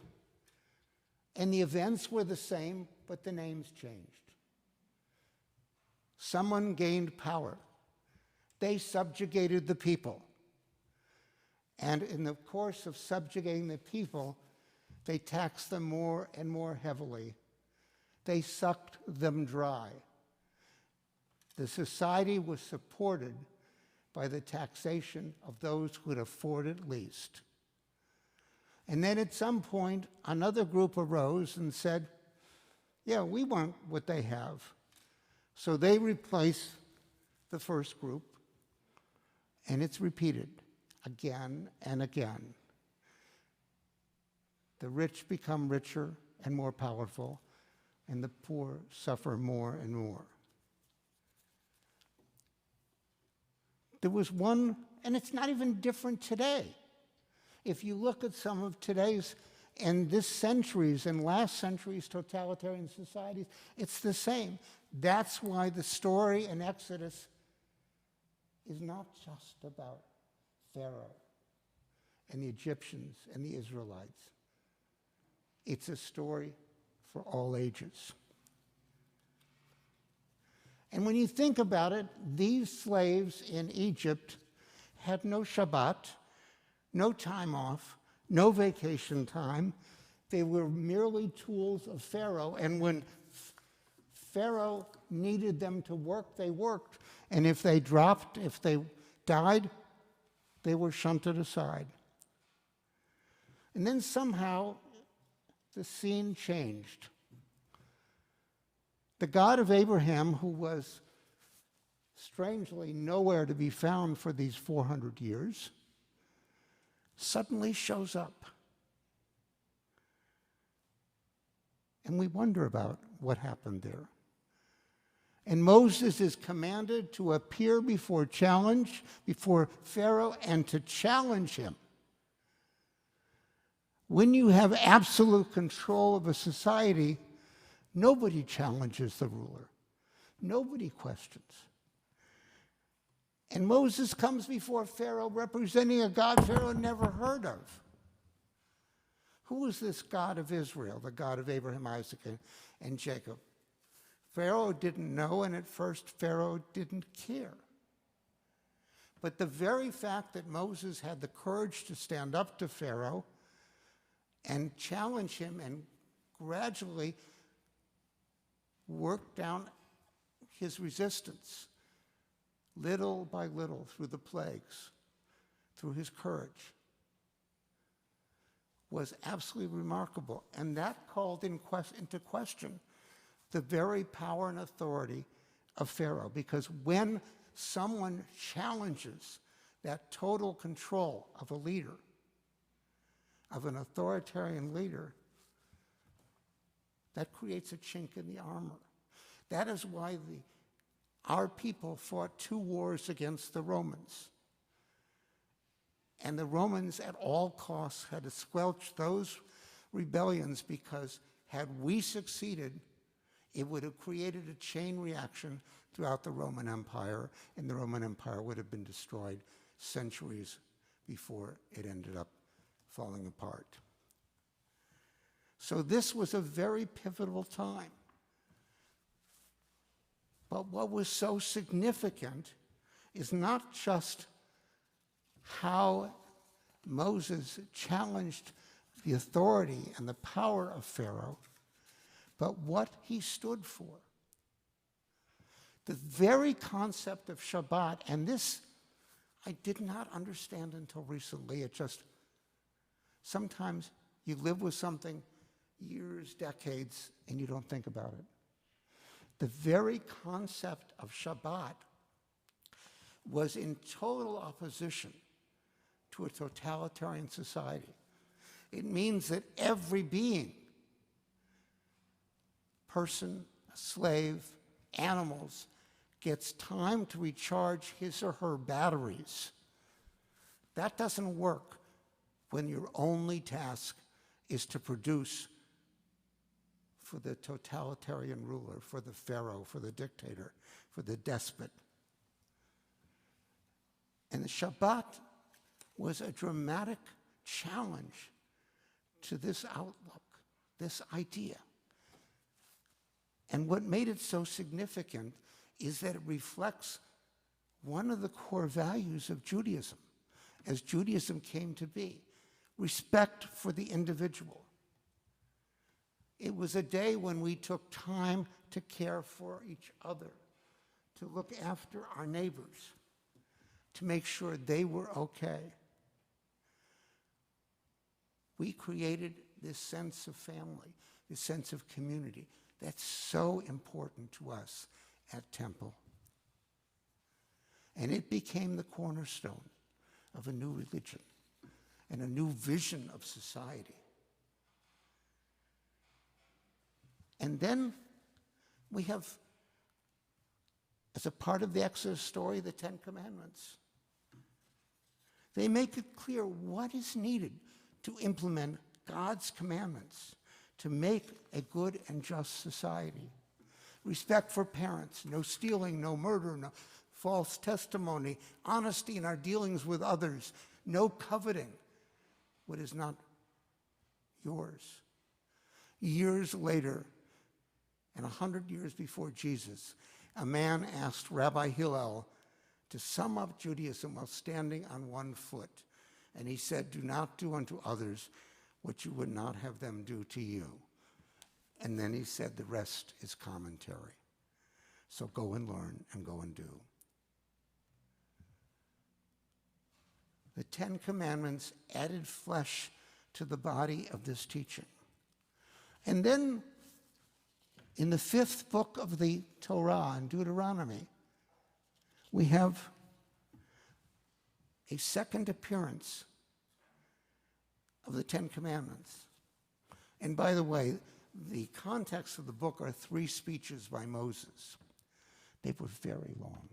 and the events were the same, but the names changed. Someone gained power. They subjugated the people. And in the course of subjugating the people, they taxed them more and more heavily. They sucked them dry. The society was supported by the taxation of those who could afford it least. And then at some point, another group arose and said, yeah, we want what they have. So they replace the first group, and it's repeated again and again. The rich become richer and more powerful, and the poor suffer more and more. There was one, and it's not even different today. If you look at some of today's and this century's and last century's totalitarian societies, it's the same. That's why the story in Exodus is not just about Pharaoh and the Egyptians and the Israelites. It's a story for all ages. And when you think about it, these slaves in Egypt had no Shabbat, no time off, no vacation time. They were merely tools of Pharaoh. And when Pharaoh needed them to work, they worked. And if they dropped, if they died, they were shunted aside. And then somehow the scene changed. The God of Abraham, who was strangely nowhere to be found for these 400 years, suddenly shows up. And we wonder about what happened there. And Moses is commanded to appear before Pharaoh and to challenge him. When you have absolute control of a society, nobody challenges the ruler. Nobody questions. And Moses comes before Pharaoh representing a God Pharaoh had never heard of. Who is this God of Israel, the God of Abraham, Isaac, and Jacob? Pharaoh didn't know, and at first Pharaoh didn't care. But the very fact that Moses had the courage to stand up to Pharaoh and challenge him and gradually work down his resistance, little by little, through the plagues, through his courage, was absolutely remarkable. And that called into question the very power and authority of Pharaoh. Because when someone challenges that total control of a leader, of an authoritarian leader, that creates a chink in the armor. That is why our people fought 2 wars against the Romans. And the Romans at all costs had to squelch those rebellions, because had we succeeded, it would have created a chain reaction throughout the Roman Empire, and the Roman Empire would have been destroyed centuries before it ended up falling apart. So this was a very pivotal time. But what was so significant is not just how Moses challenged the authority and the power of Pharaoh, but what he stood for. The very concept of Shabbat, and this I did not understand until recently. It just, sometimes you live with something years, decades, and you don't think about it. The very concept of Shabbat was in total opposition to a totalitarian society. It means that every being, person, slave, animals, gets time to recharge his or her batteries. That doesn't work when your only task is to produce for the totalitarian ruler, for the pharaoh, for the dictator, for the despot. And the Shabbat was a dramatic challenge to this outlook, this idea. And what made it so significant is that it reflects one of the core values of Judaism, as Judaism came to be, respect for the individual. It was a day when we took time to care for each other, to look after our neighbors, to make sure they were okay. We created this sense of family, this sense of community that's so important to us at Temple. And it became the cornerstone of a new religion and a new vision of society. And then we have, as a part of the Exodus story, the Ten Commandments. They make it clear what is needed to implement God's commandments to make a good and just society. Respect for parents, no stealing, no murder, no false testimony, honesty in our dealings with others, no coveting what is not yours. Years later, and 100 years before Jesus, a man asked Rabbi Hillel to sum up Judaism while standing on one foot. And he said, "Do not do unto others what you would not have them do to you." And then he said, the rest is commentary. So go and learn and go and do. The Ten Commandments added flesh to the body of this teaching. And then in the fifth book of the Torah, in Deuteronomy, we have a second appearance of the Ten Commandments. And by the way, the context of the book are 3 speeches by Moses. They were very long.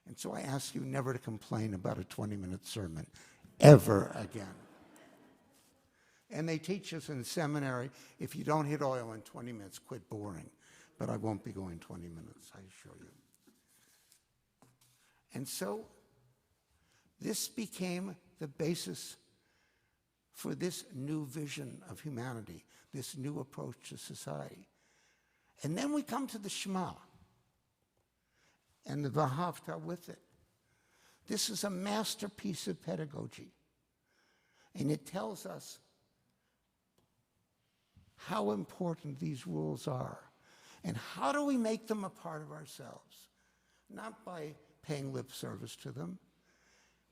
And so I ask you never to complain about a 20-minute sermon ever again. And they teach us in seminary, if you don't hit oil in 20 minutes, quit boring. But I won't be going 20 minutes, I assure you. And so this became the basis for this new vision of humanity, this new approach to society. And then we come to the Shema and the Vahavta with it. This is a masterpiece of pedagogy. And it tells us how important these rules are. And how do we make them a part of ourselves? Not by paying lip service to them,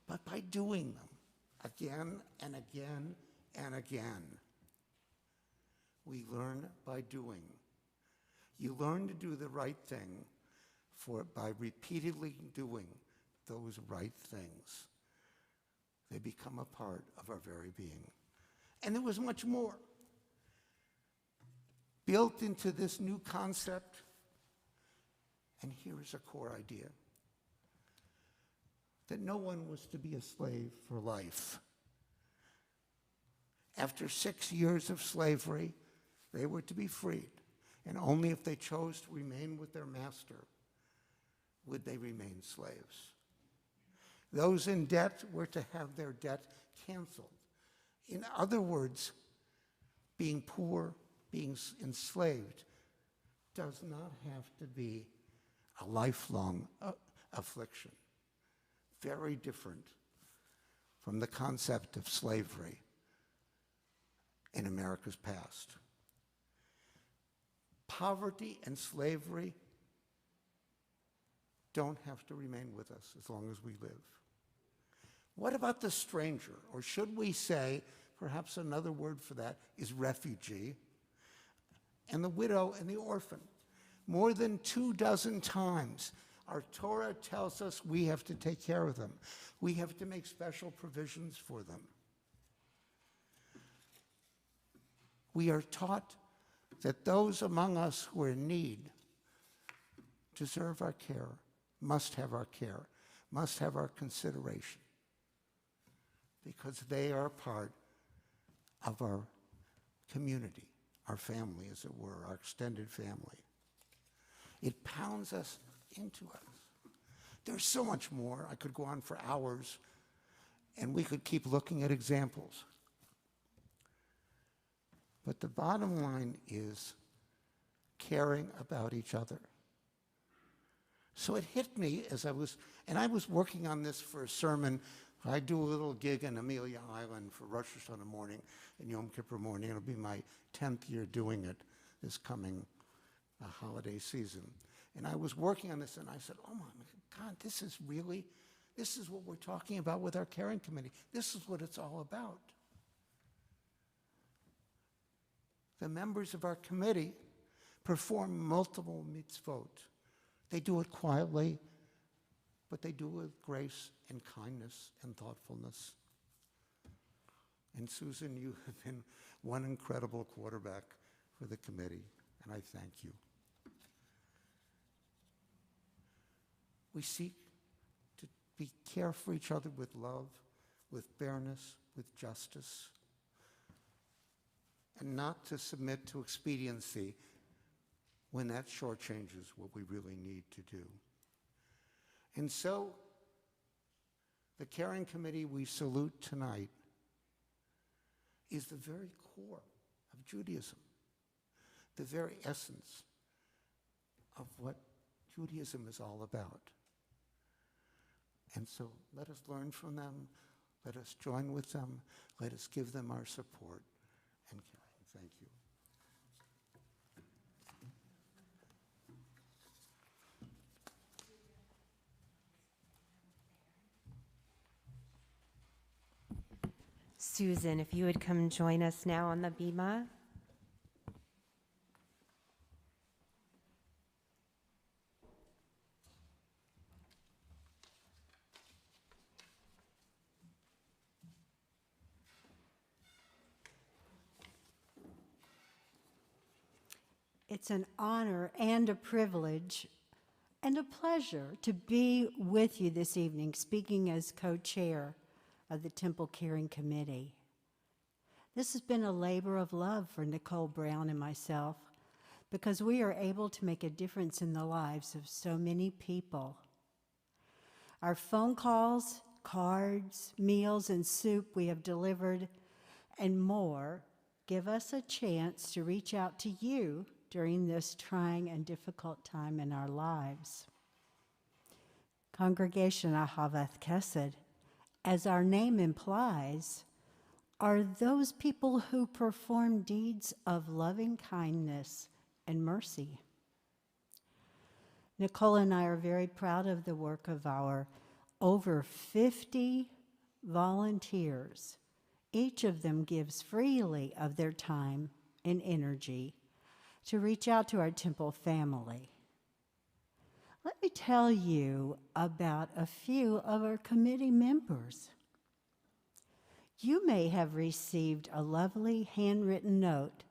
but by doing them again and again and again. We learn by doing. You learn to do the right thing by repeatedly doing those right things. They become a part of our very being. And there was much more. Built into this new concept, and here is a core idea, that no one was to be a slave for life. After 6 years of slavery, they were to be freed, and only if they chose to remain with their master would they remain slaves. Those in debt were to have their debt canceled In other words, being poor, being enslaved, does not have to be a lifelong affliction. Very different from the concept of slavery in America's past. Poverty and slavery don't have to remain with us as long as we live. What about the stranger? Or should we say, perhaps another word for that is refugee, and the widow and the orphan? More than 24 times, our Torah tells us we have to take care of them. We have to make special provisions for them. We are taught that those among us who are in need deserve our care, must have our care, must have our consideration, because they are part of our community, our family, as it were, our extended family. It pounds us into us. There's so much more. I could go on for hours, and we could keep looking at examples. But the bottom line is caring about each other. So it hit me as I was working on this for a sermon. I do a little gig in Amelia Island for Rosh Hashanah morning and Yom Kippur morning. It'll be my 10th year doing it this coming holiday season. And I was working on this, and I said, oh my God, this is what we're talking about with our caring committee. This is what it's all about. The members of our committee perform multiple mitzvot. They do it quietly, but they do it with grace and kindness and thoughtfulness. And Susan, you have been one incredible quarterback for the committee, and I thank you. We seek to care for each other with love, with fairness, with justice, and not to submit to expediency when that shortchanges what we really need to do. And so, the caring committee we salute tonight is the very core of Judaism, the very essence of what Judaism is all about. And so let us learn from them, let us join with them, let us give them our support and caring. Thank you. Susan, if you would come join us now on the bima. It's an honor and a privilege and a pleasure to be with you this evening, speaking as co-chair of the Temple Caring Committee. This has been a labor of love for Nicole Brown and myself, because we are able to make a difference in the lives of so many people. Our phone calls, cards, meals, and soup we have delivered, and more, give us a chance to reach out to you during this trying and difficult time in our lives. Congregation Ahavath Chesed, as our name implies, are those people who perform deeds of loving kindness and mercy. Nicole and I are very proud of the work of our over 50 volunteers. Each of them gives freely of their time and energy to reach out to our temple family. Let me tell you about a few of our committee members. You may have received a lovely handwritten note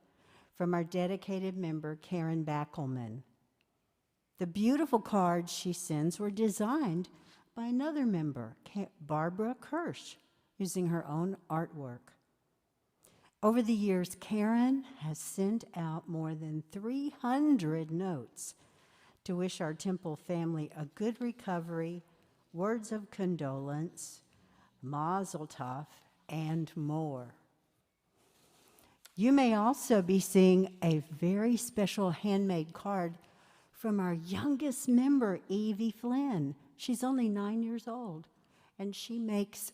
from our dedicated member, Karen Backelman. The beautiful cards she sends were designed by another member, Barbara Kirsch, using her own artwork. Over the years, Karen has sent out more than 300 notes to wish our temple family a good recovery, words of condolence, mazel tov, and more. You may also be seeing a very special handmade card from our youngest member, Evie Flynn. She's only 9 years old, and she makes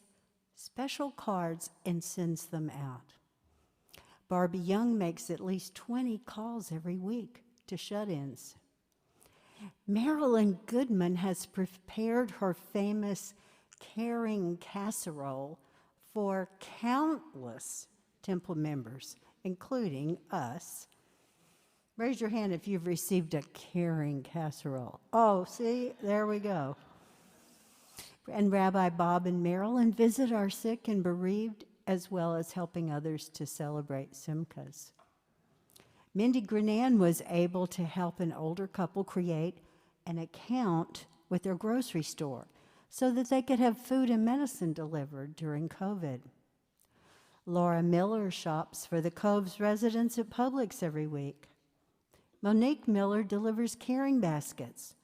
special cards and sends them out. Barbie Young makes at least 20 calls every week to shut-ins. Marilyn Goodman has prepared her famous caring casserole for countless temple members, including us. Raise your hand if you've received a caring casserole. Oh, see, there we go. And Rabbi Bob and Marilyn visit our sick and bereaved, as well as helping others to celebrate Simchas. Mindy Grenan was able to help an older couple create an account with their grocery store so that they could have food and medicine delivered during COVID. Laura Miller shops for the Cove's residents at Publix every week. Monique Miller delivers caring baskets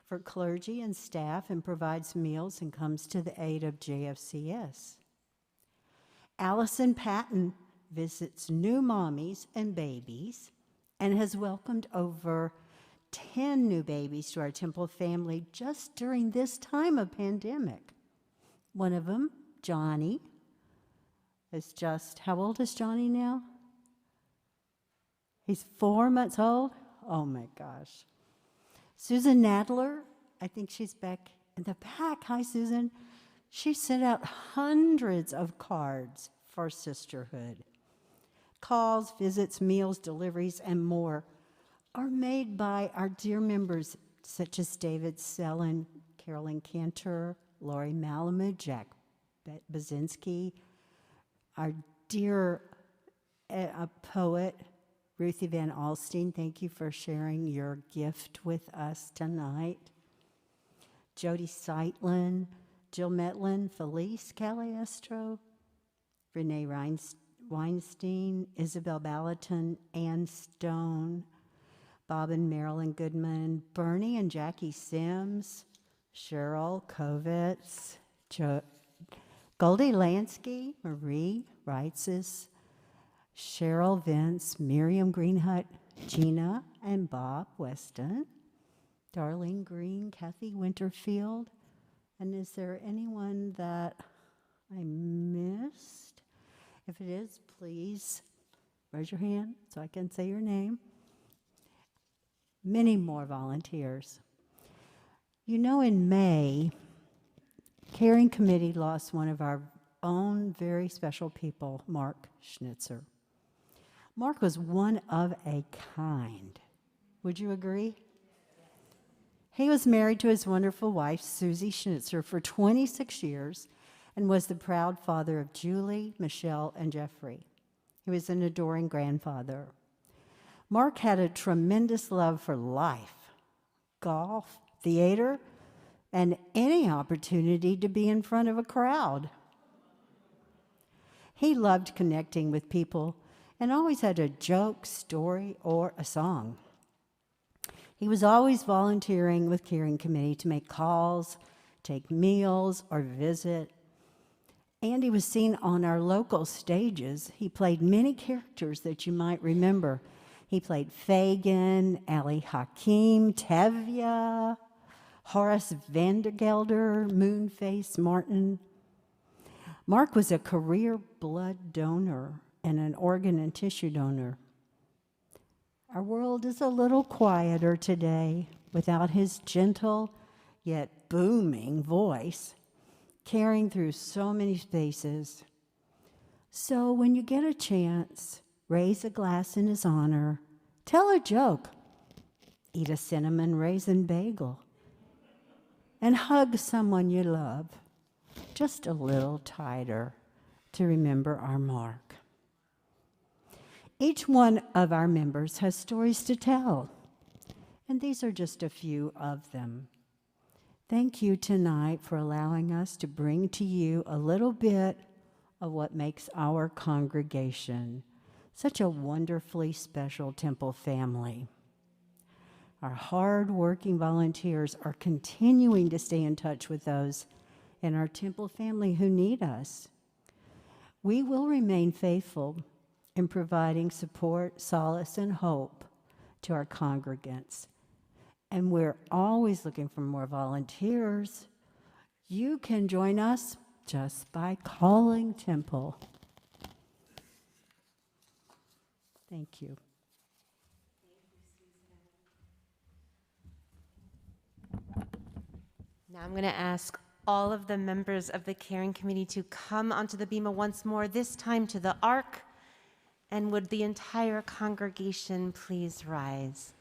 for clergy and staff and provides meals and comes to the aid of JFCS. Allison Patton visits new mommies and babies and has welcomed over 10 new babies to our temple family just during this time of pandemic. One of them, Johnny, is just, how old is Johnny now? He's 4 months old? Oh my gosh. Susan Nadler, I think she's back in the back. Hi, Susan. She sent out hundreds of cards for sisterhood. Calls, visits, meals, deliveries, and more are made by our dear members such as David Sellen, Carolyn Cantor, Lori Malamud, Jack Bazinski, our dear poet, Ruthie Van Alstine. Thank you for sharing your gift with us tonight. Jody Seitlin, Jill Metlin, Felice Caliestro, Renee Weinstein, Isabel Ballaton, Ann Stone, Bob and Marilyn Goodman, Bernie and Jackie Sims, Cheryl Kovitz, Goldie Lansky, Marie Reitzes, Cheryl Vince, Miriam Greenhut, Gina and Bob Weston, Darlene Green, Kathy Winterfield, and is there anyone that I missed? If it is, please raise your hand so I can say your name. Many more volunteers. You know, in May, Caring Committee lost one of our own very special people, Mark Schnitzer. Mark was one of a kind. Would you agree? He was married to his wonderful wife, Susie Schnitzer, for 26 years and was the proud father of Julie, Michelle, and Jeffrey. He was an adoring grandfather. Mark had a tremendous love for life, golf, theater, and any opportunity to be in front of a crowd. He loved connecting with people and always had a joke, story, or a song. He was always volunteering with Caring Committee to make calls, take meals, or visit. And he was seen on our local stages. He played many characters that you might remember. He played Fagin, Ali Hakim, Tevye, Horace Vandergelder, Moonface Martin. Mark was a career blood donor and an organ and tissue donor. Our world is a little quieter today without his gentle yet booming voice, carrying through so many spaces. So when you get a chance, raise a glass in his honor, tell a joke, eat a cinnamon raisin bagel, and hug someone you love just a little tighter to remember our Mark. Each one of our members has stories to tell, and these are just a few of them. Thank you tonight for allowing us to bring to you a little bit of what makes our congregation such a wonderfully special temple family. Our hard-working volunteers are continuing to stay in touch with those in our temple family who need us. We will remain faithful in providing support, solace, and hope to our congregants. And we're always looking for more volunteers. You can join us just by calling Temple. Thank you. Now I'm going to ask all of the members of the caring committee to come onto the bema once more, this time to the ark. And would the entire congregation please rise?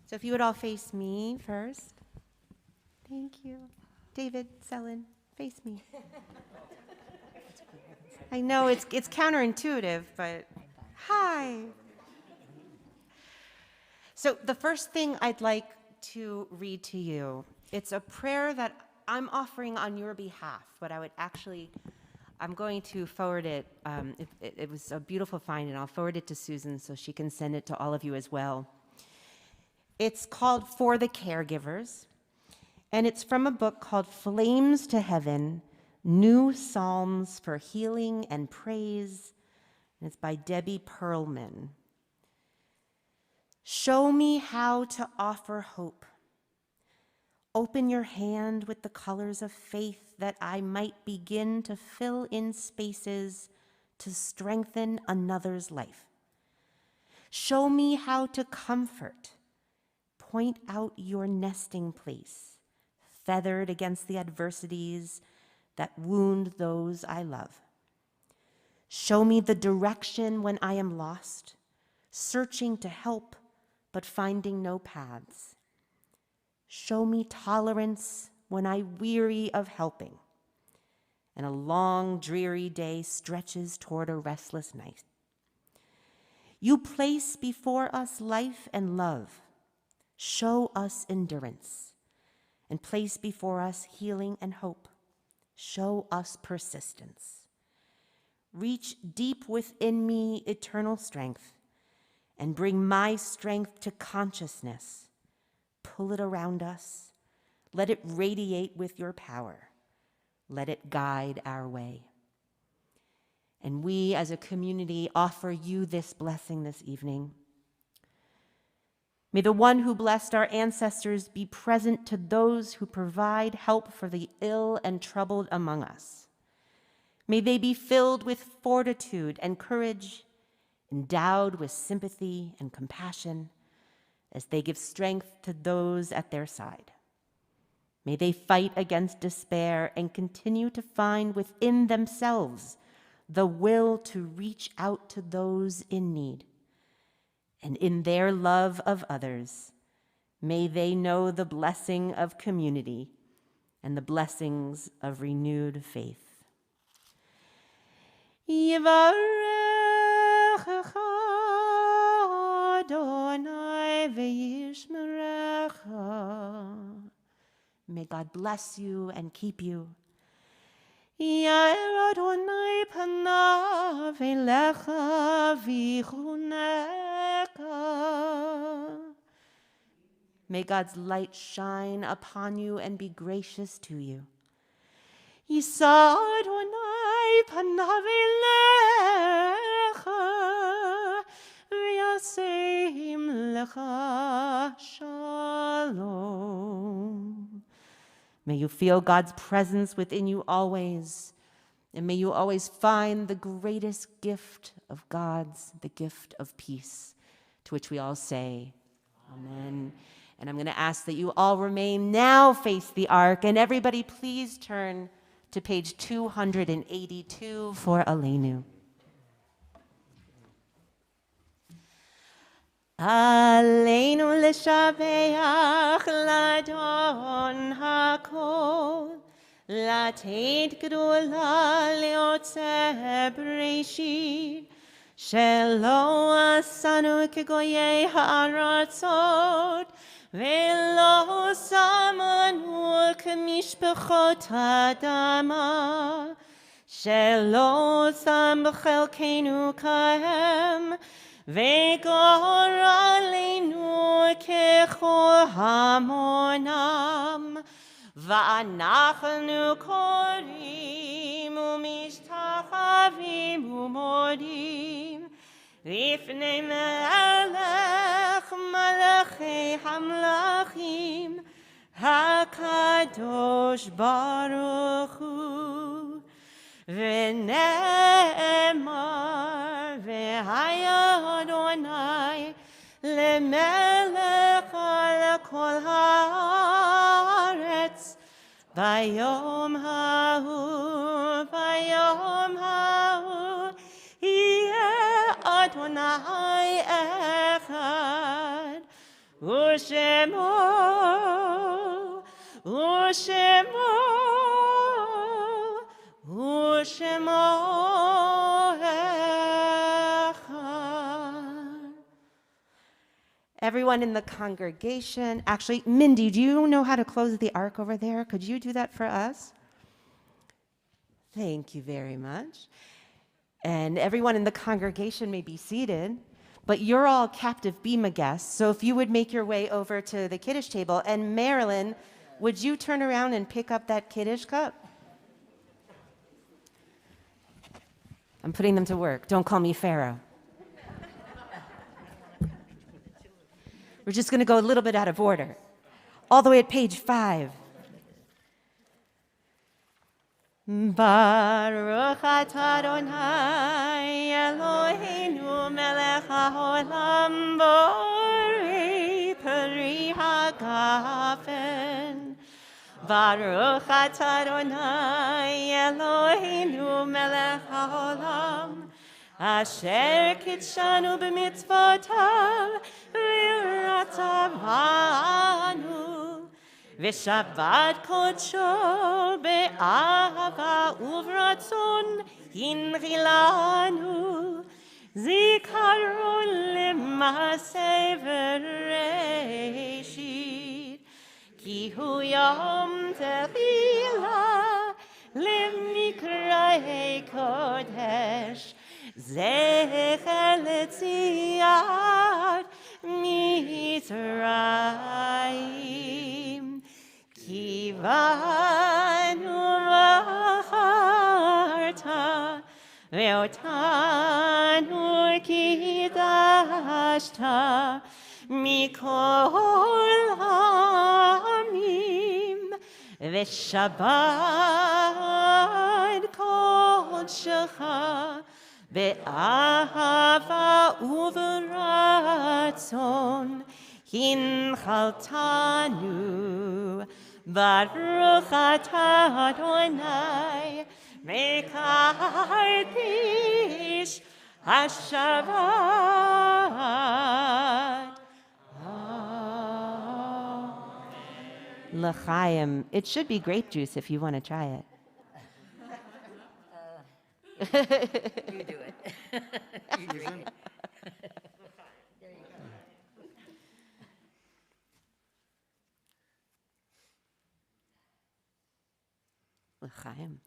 So if you would all face me first. Thank you. David, Selin, face me. I know it's counterintuitive, but hi. So the first thing I'd like to read to you, it's a prayer that I'm offering on your behalf, but I'm going to forward it. It was a beautiful find, and I'll forward it to Susan so she can send it to all of you as well. It's called For the Caregivers, and it's from a book called Flames to Heaven, New Psalms for Healing and Praise, and it's by Debbie Perlman. Show me how to offer hope. Open your hand with the colors of faith that I might begin to fill in spaces to strengthen another's life. Show me how to comfort. Point out your nesting place, feathered against the adversities that wound those I love. Show me the direction when I am lost, searching to help, but finding no paths. Show me tolerance when I weary of helping, and a long, dreary day stretches toward a restless night. You place before us life and love. Show us endurance, and place before us healing and hope. Show us persistence. Reach deep within me eternal strength, and bring my strength to consciousness. Pull it around us. Let it radiate with your power. Let it guide our way. And we as a community offer you this blessing this evening. May the one who blessed our ancestors be present to those who provide help for the ill and troubled among us. May they be filled with fortitude and courage, endowed with sympathy and compassion as they give strength to those at their side. May they fight against despair and continue to find within themselves the will to reach out to those in need. And in their love of others, may they know the blessing of community and the blessings of renewed faith. Yivarechecha Adonai v'yishmerecha. May God bless you and keep you. Yair Adonai panav elecha v'chuneka. May God's light shine upon you and be gracious to you. Yisa Adonai panav elecha v'yaseim lecha shalom. May you feel God's presence within you always, and may you always find the greatest gift of God's, the gift of peace, to which we all say, Amen. And I'm going to ask that you all remain now face the ark, and everybody please turn to page 282 for Aleinu. Aleinu l'shabeach l'adon hakol, לתת גדולה ליוצא בראשית, שלא עשנו כגויי הארצות, ולא שמנו כמשפחות האדמה, שלא שם בחלקנו כהם, וגורלנו ככל המונם. ואנחנו קוראים ומשתחווים ומודים לפני מלך מלכי המלכים הקדוש ברוך הוא. ונאמר והיה אדוני למלך על כל הארץ ביום ההוא יהיה אדוני אחד ושמו אחד. Everyone in the congregation, actually, Mindy, do you know how to close the ark over there? Could you do that for us? Thank you very much. And everyone in the congregation may be seated, but you're all captive Bema guests, so if you would make your way over to the Kiddush table. And Marilyn, would you turn around and pick up that Kiddush cup? I'm putting them to work. Don't call me Pharaoh. We're just going to go a little bit out of order. All the way at page 5. Baruch atah Adonai Eloheinu melech haolam borei peri hagafen. Baruch atah Adonai Eloheinu melech haolam asher kitshanu b'mitzvotav v'ratzavanu v'shabbat kodsho be'ahava uvratzon hinchilanu zikaron l'maseh v'reshit ki hu yom techilah l'mikrei kodesh zecher l'tziat Mitzrayim kivanu v'acharta ve'otanu kidashta mikol ha'amim v'shabbat kodshecha be'ahava uvratzon hinchaltanu baruch atah Adonai mekardish hashavat. L'chaim. It should be grape juice if you want to try it. You do it. You drink it. There you go. L'chaim.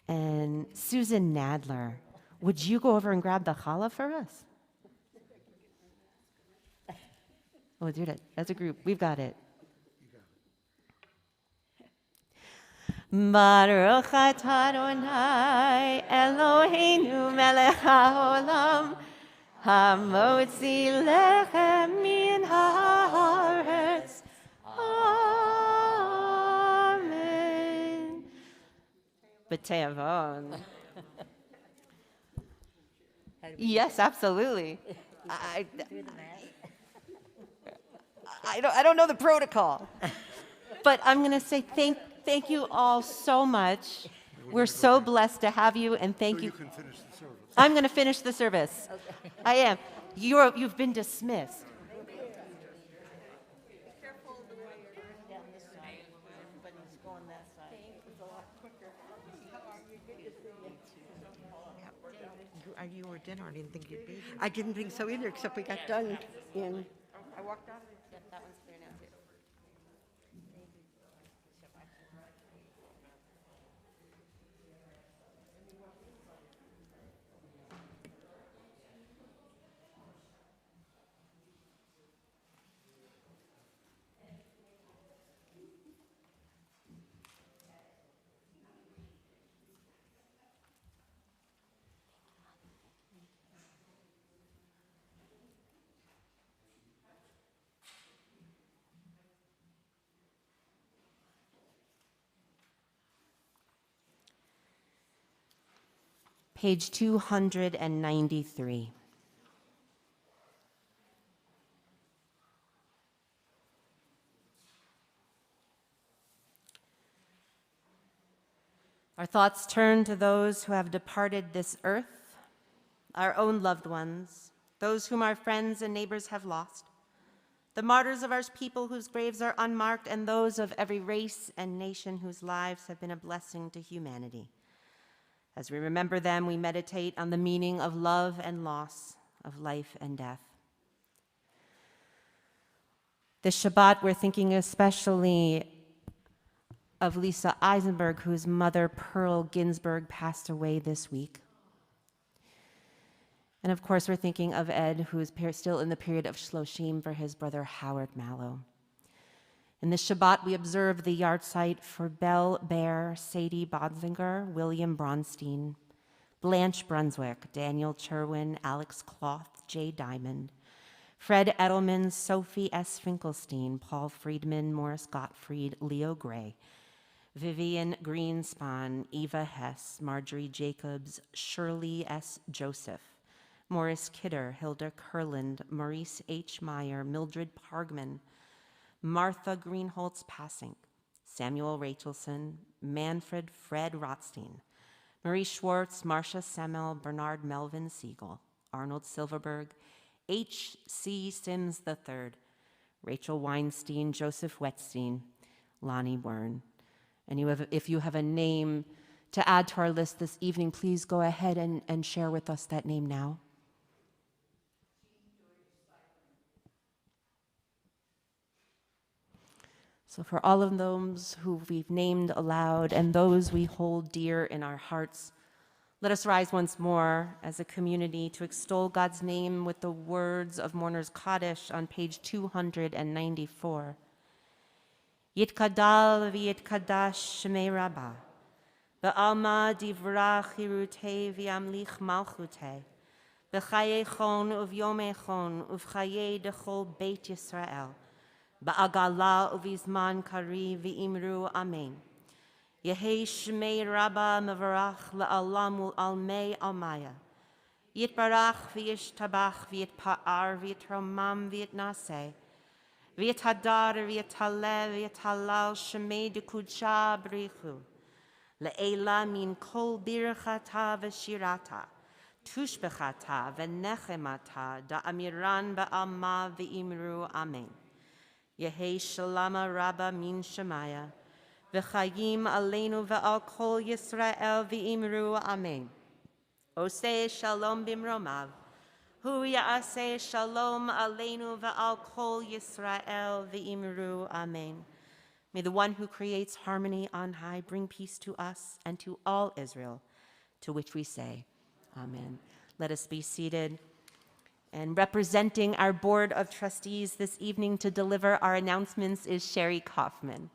And Susan Nadler, would you go over and grab the challah for us? Oh, do it as a group. We've got it. Baruch atah Adonai Eloheinu melech haolam hamotzi lechem min haaretz. Amen. B'teavon. Yes, absolutely. Through the mat. I don't know the protocol. But I'm going to say thank you all so much. We're so blessed to have you, and thank you. You can finish the service. I'm going to finish the service. Okay. I am. You've been dismissed. You were dinner. I didn't think you'd be here. I didn't think so either, except we got done in. I walked out. Yeah, that one's clear now, too. Page 293. Our thoughts turn to those who have departed this earth, our own loved ones, those whom our friends and neighbors have lost, the martyrs of our people whose graves are unmarked, and those of every race and nation whose lives have been a blessing to humanity. As we remember them, we meditate on the meaning of love and loss, of life and death. This Shabbat, we're thinking especially of Lisa Eisenberg, whose mother, Pearl Ginsberg, passed away this week. And of course, we're thinking of Ed, who is still in the period of Shloshim for his brother Howard Mallow. In this Shabbat, we observe the yahrzeit for Belle Bear, Sadie Bodzinger, William Bronstein, Blanche Brunswick, Daniel Cherwin, Alex Cloth, Jay Diamond, Fred Edelman, Sophie S. Finkelstein, Paul Friedman, Morris Gottfried, Leo Gray, Vivian Greenspan, Eva Hess, Marjorie Jacobs, Shirley S. Joseph, Morris Kidder, Hilda Kurland, Maurice H. Meyer, Mildred Pargman, Martha Greenholtz Passink, Samuel Rachelson, Manfred Fred Rothstein, Marie Schwartz, Marcia Semmel, Bernard Melvin Siegel, Arnold Silverberg, H.C. Sims III, Rachel Weinstein, Joseph Wetstein, Lonnie Wern. And if you have a name to add to our list this evening, please go ahead and share with us that name now. So for all of those who we've named aloud and those we hold dear in our hearts, let us rise once more as a community to extol God's name with the words of Mourner's Kaddish on page 294. Yitkadal v'yitkadash shmei Rabbah, v'alma divrach hirutei v'yamlich malchutei, v'chaye chon uvyome chon uvchaye dechol Beit Yisrael, ba'agala uvizman kari v'imru amen. Yehei shmei Rabbah mevarach la'alam ul'almei almaya. Yitbarach v'yishtabach v'yitpa'ar v'yitromam v'yitnaseh. V'yitadar v'yitaleh v'yitalal shmei dekudsha brichu. Le'ela min kol birchata v'shirata. Tushbechata v'nechemata da'amiran ba'alma v'imru amen. Yehei shalama Rabbah min shemaya. V'chayim aleinu v'al kol Yisrael v'imru amen. Oseh shalom bimromav. Hu ya'aseh shalom aleinu v'al kol Yisrael v'imru amen. May the one who creates harmony on high bring peace to us and to all Israel, to which we say, amen. Let us be seated. And representing our Board of Trustees this evening to deliver our announcements is Sherry Kaufman.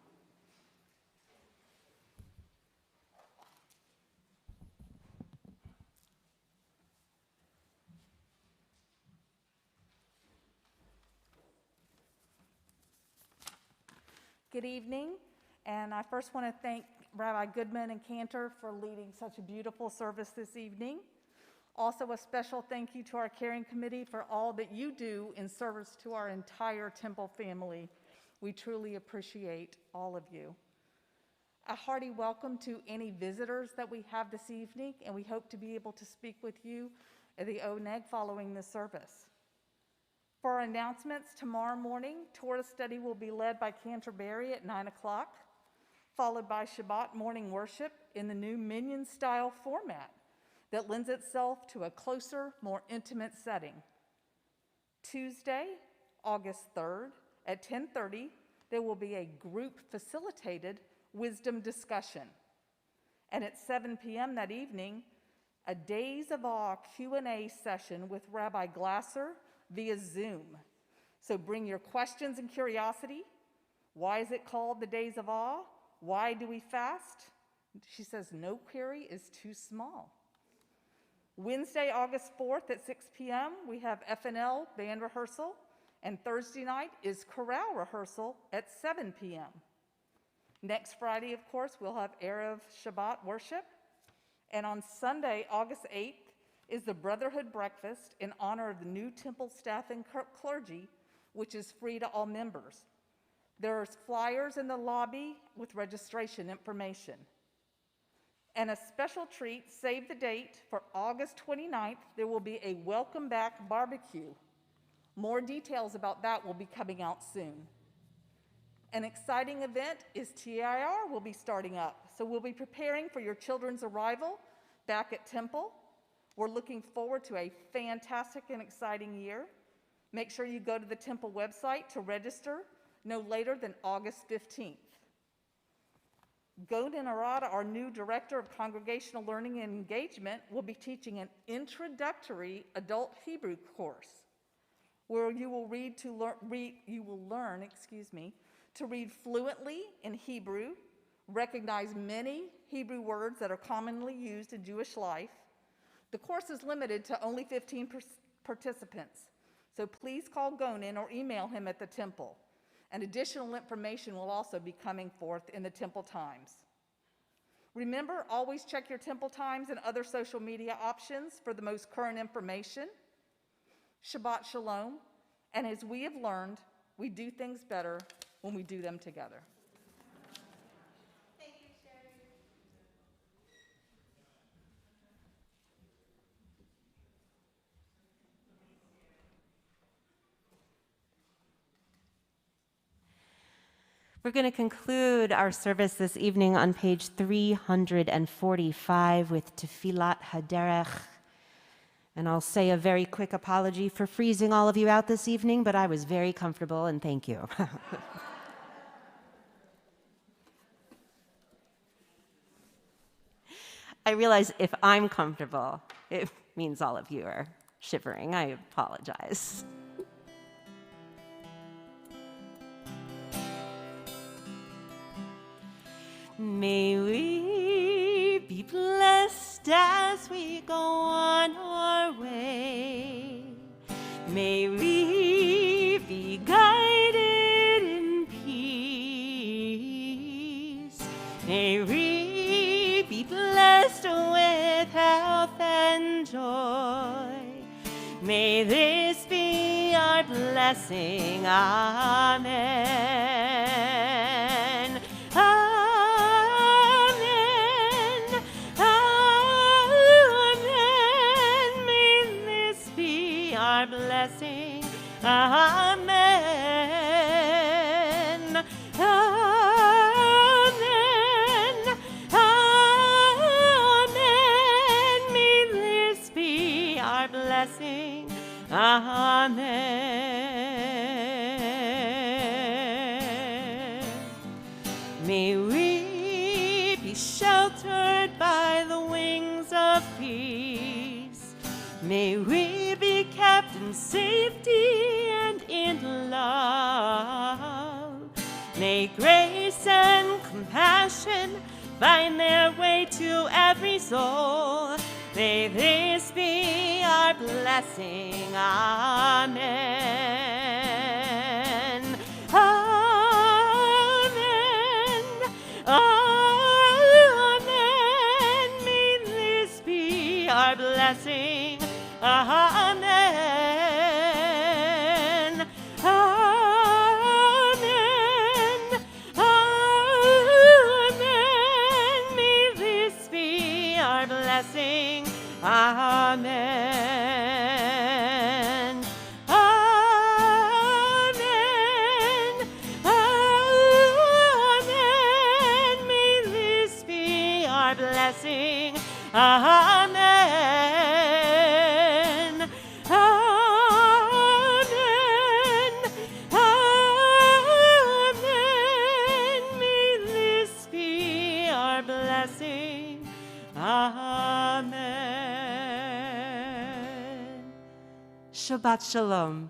Good evening, and I first want to thank Rabbi Goodman and Cantor for leading such a beautiful service this evening. Also, a special thank you to our caring committee for all that you do in service to our entire Temple family. We truly appreciate all of you. A hearty welcome to any visitors that we have this evening, and we hope to be able to speak with you at the ONEG following the service. For our announcements, tomorrow morning, Torah study will be led by Canterbury at 9 o'clock, followed by Shabbat morning worship in the new Minyan-style format that lends itself to a closer, more intimate setting. Tuesday, August 3rd at 10:30, there will be a group-facilitated wisdom discussion. And at 7 p.m. that evening, a Days of Awe Q&A session with Rabbi Glasser via Zoom. So bring your questions and curiosity. Why is it called the Days of Awe? Why do we fast? She says no query is too small. Wednesday, August 4th at 6 p.m., we have FNL band rehearsal, and Thursday night is chorale rehearsal at 7 p.m. Next Friday, of course, we'll have Erev Shabbat Worship, and on Sunday, August 8th, is the Brotherhood Breakfast in honor of the new temple staff and clergy, which is free to all members. There's flyers in the lobby with registration information. And a special treat, save the date, for August 29th, there will be a welcome back barbecue. More details about that will be coming out soon. An exciting event is TIR will be starting up, so we'll be preparing for your children's arrival back at Temple. We're looking forward to a fantastic and exciting year. Make sure you go to the Temple website to register no later than August 15th. Gonen Arada, our new Director of Congregational Learning and Engagement, will be teaching an introductory adult Hebrew course where you will learn to read fluently in Hebrew, recognize many Hebrew words that are commonly used in Jewish life. The course is limited to only 15 participants, so please call Gonen or email him at the Temple. And additional information will also be coming forth in the Temple Times. Remember, always check your Temple Times and other social media options for the most current information. Shabbat Shalom, and as we have learned, we do things better when we do them together. Thank you, Sherry. We're going to conclude our service this evening on page 345 with Tefillat Haderech. And I'll say a very quick apology for freezing all of you out this evening, but I was very comfortable, and thank you. I realize if I'm comfortable, it means all of you are shivering. I apologize. May we be blessed as we go on our way. May we be guided in peace. May we be blessed with health and joy. May this be our blessing. Amen. Amen. Amen. May this be our blessing. Amen. Amen. Amen. May this be our blessing. Amen. May we be sheltered by the wings of peace. May we be kept in safety and in love. May grace and compassion find their way to every soul. May this be our blessing. Amen. Amen. Amen. May this be our blessing. Amen. Amen. Amen. May this be our blessing. Amen. Amen. Amen. May this be our blessing. Amen. Amen. Amen. May this be our blessing. Amen. Shabbat Shalom.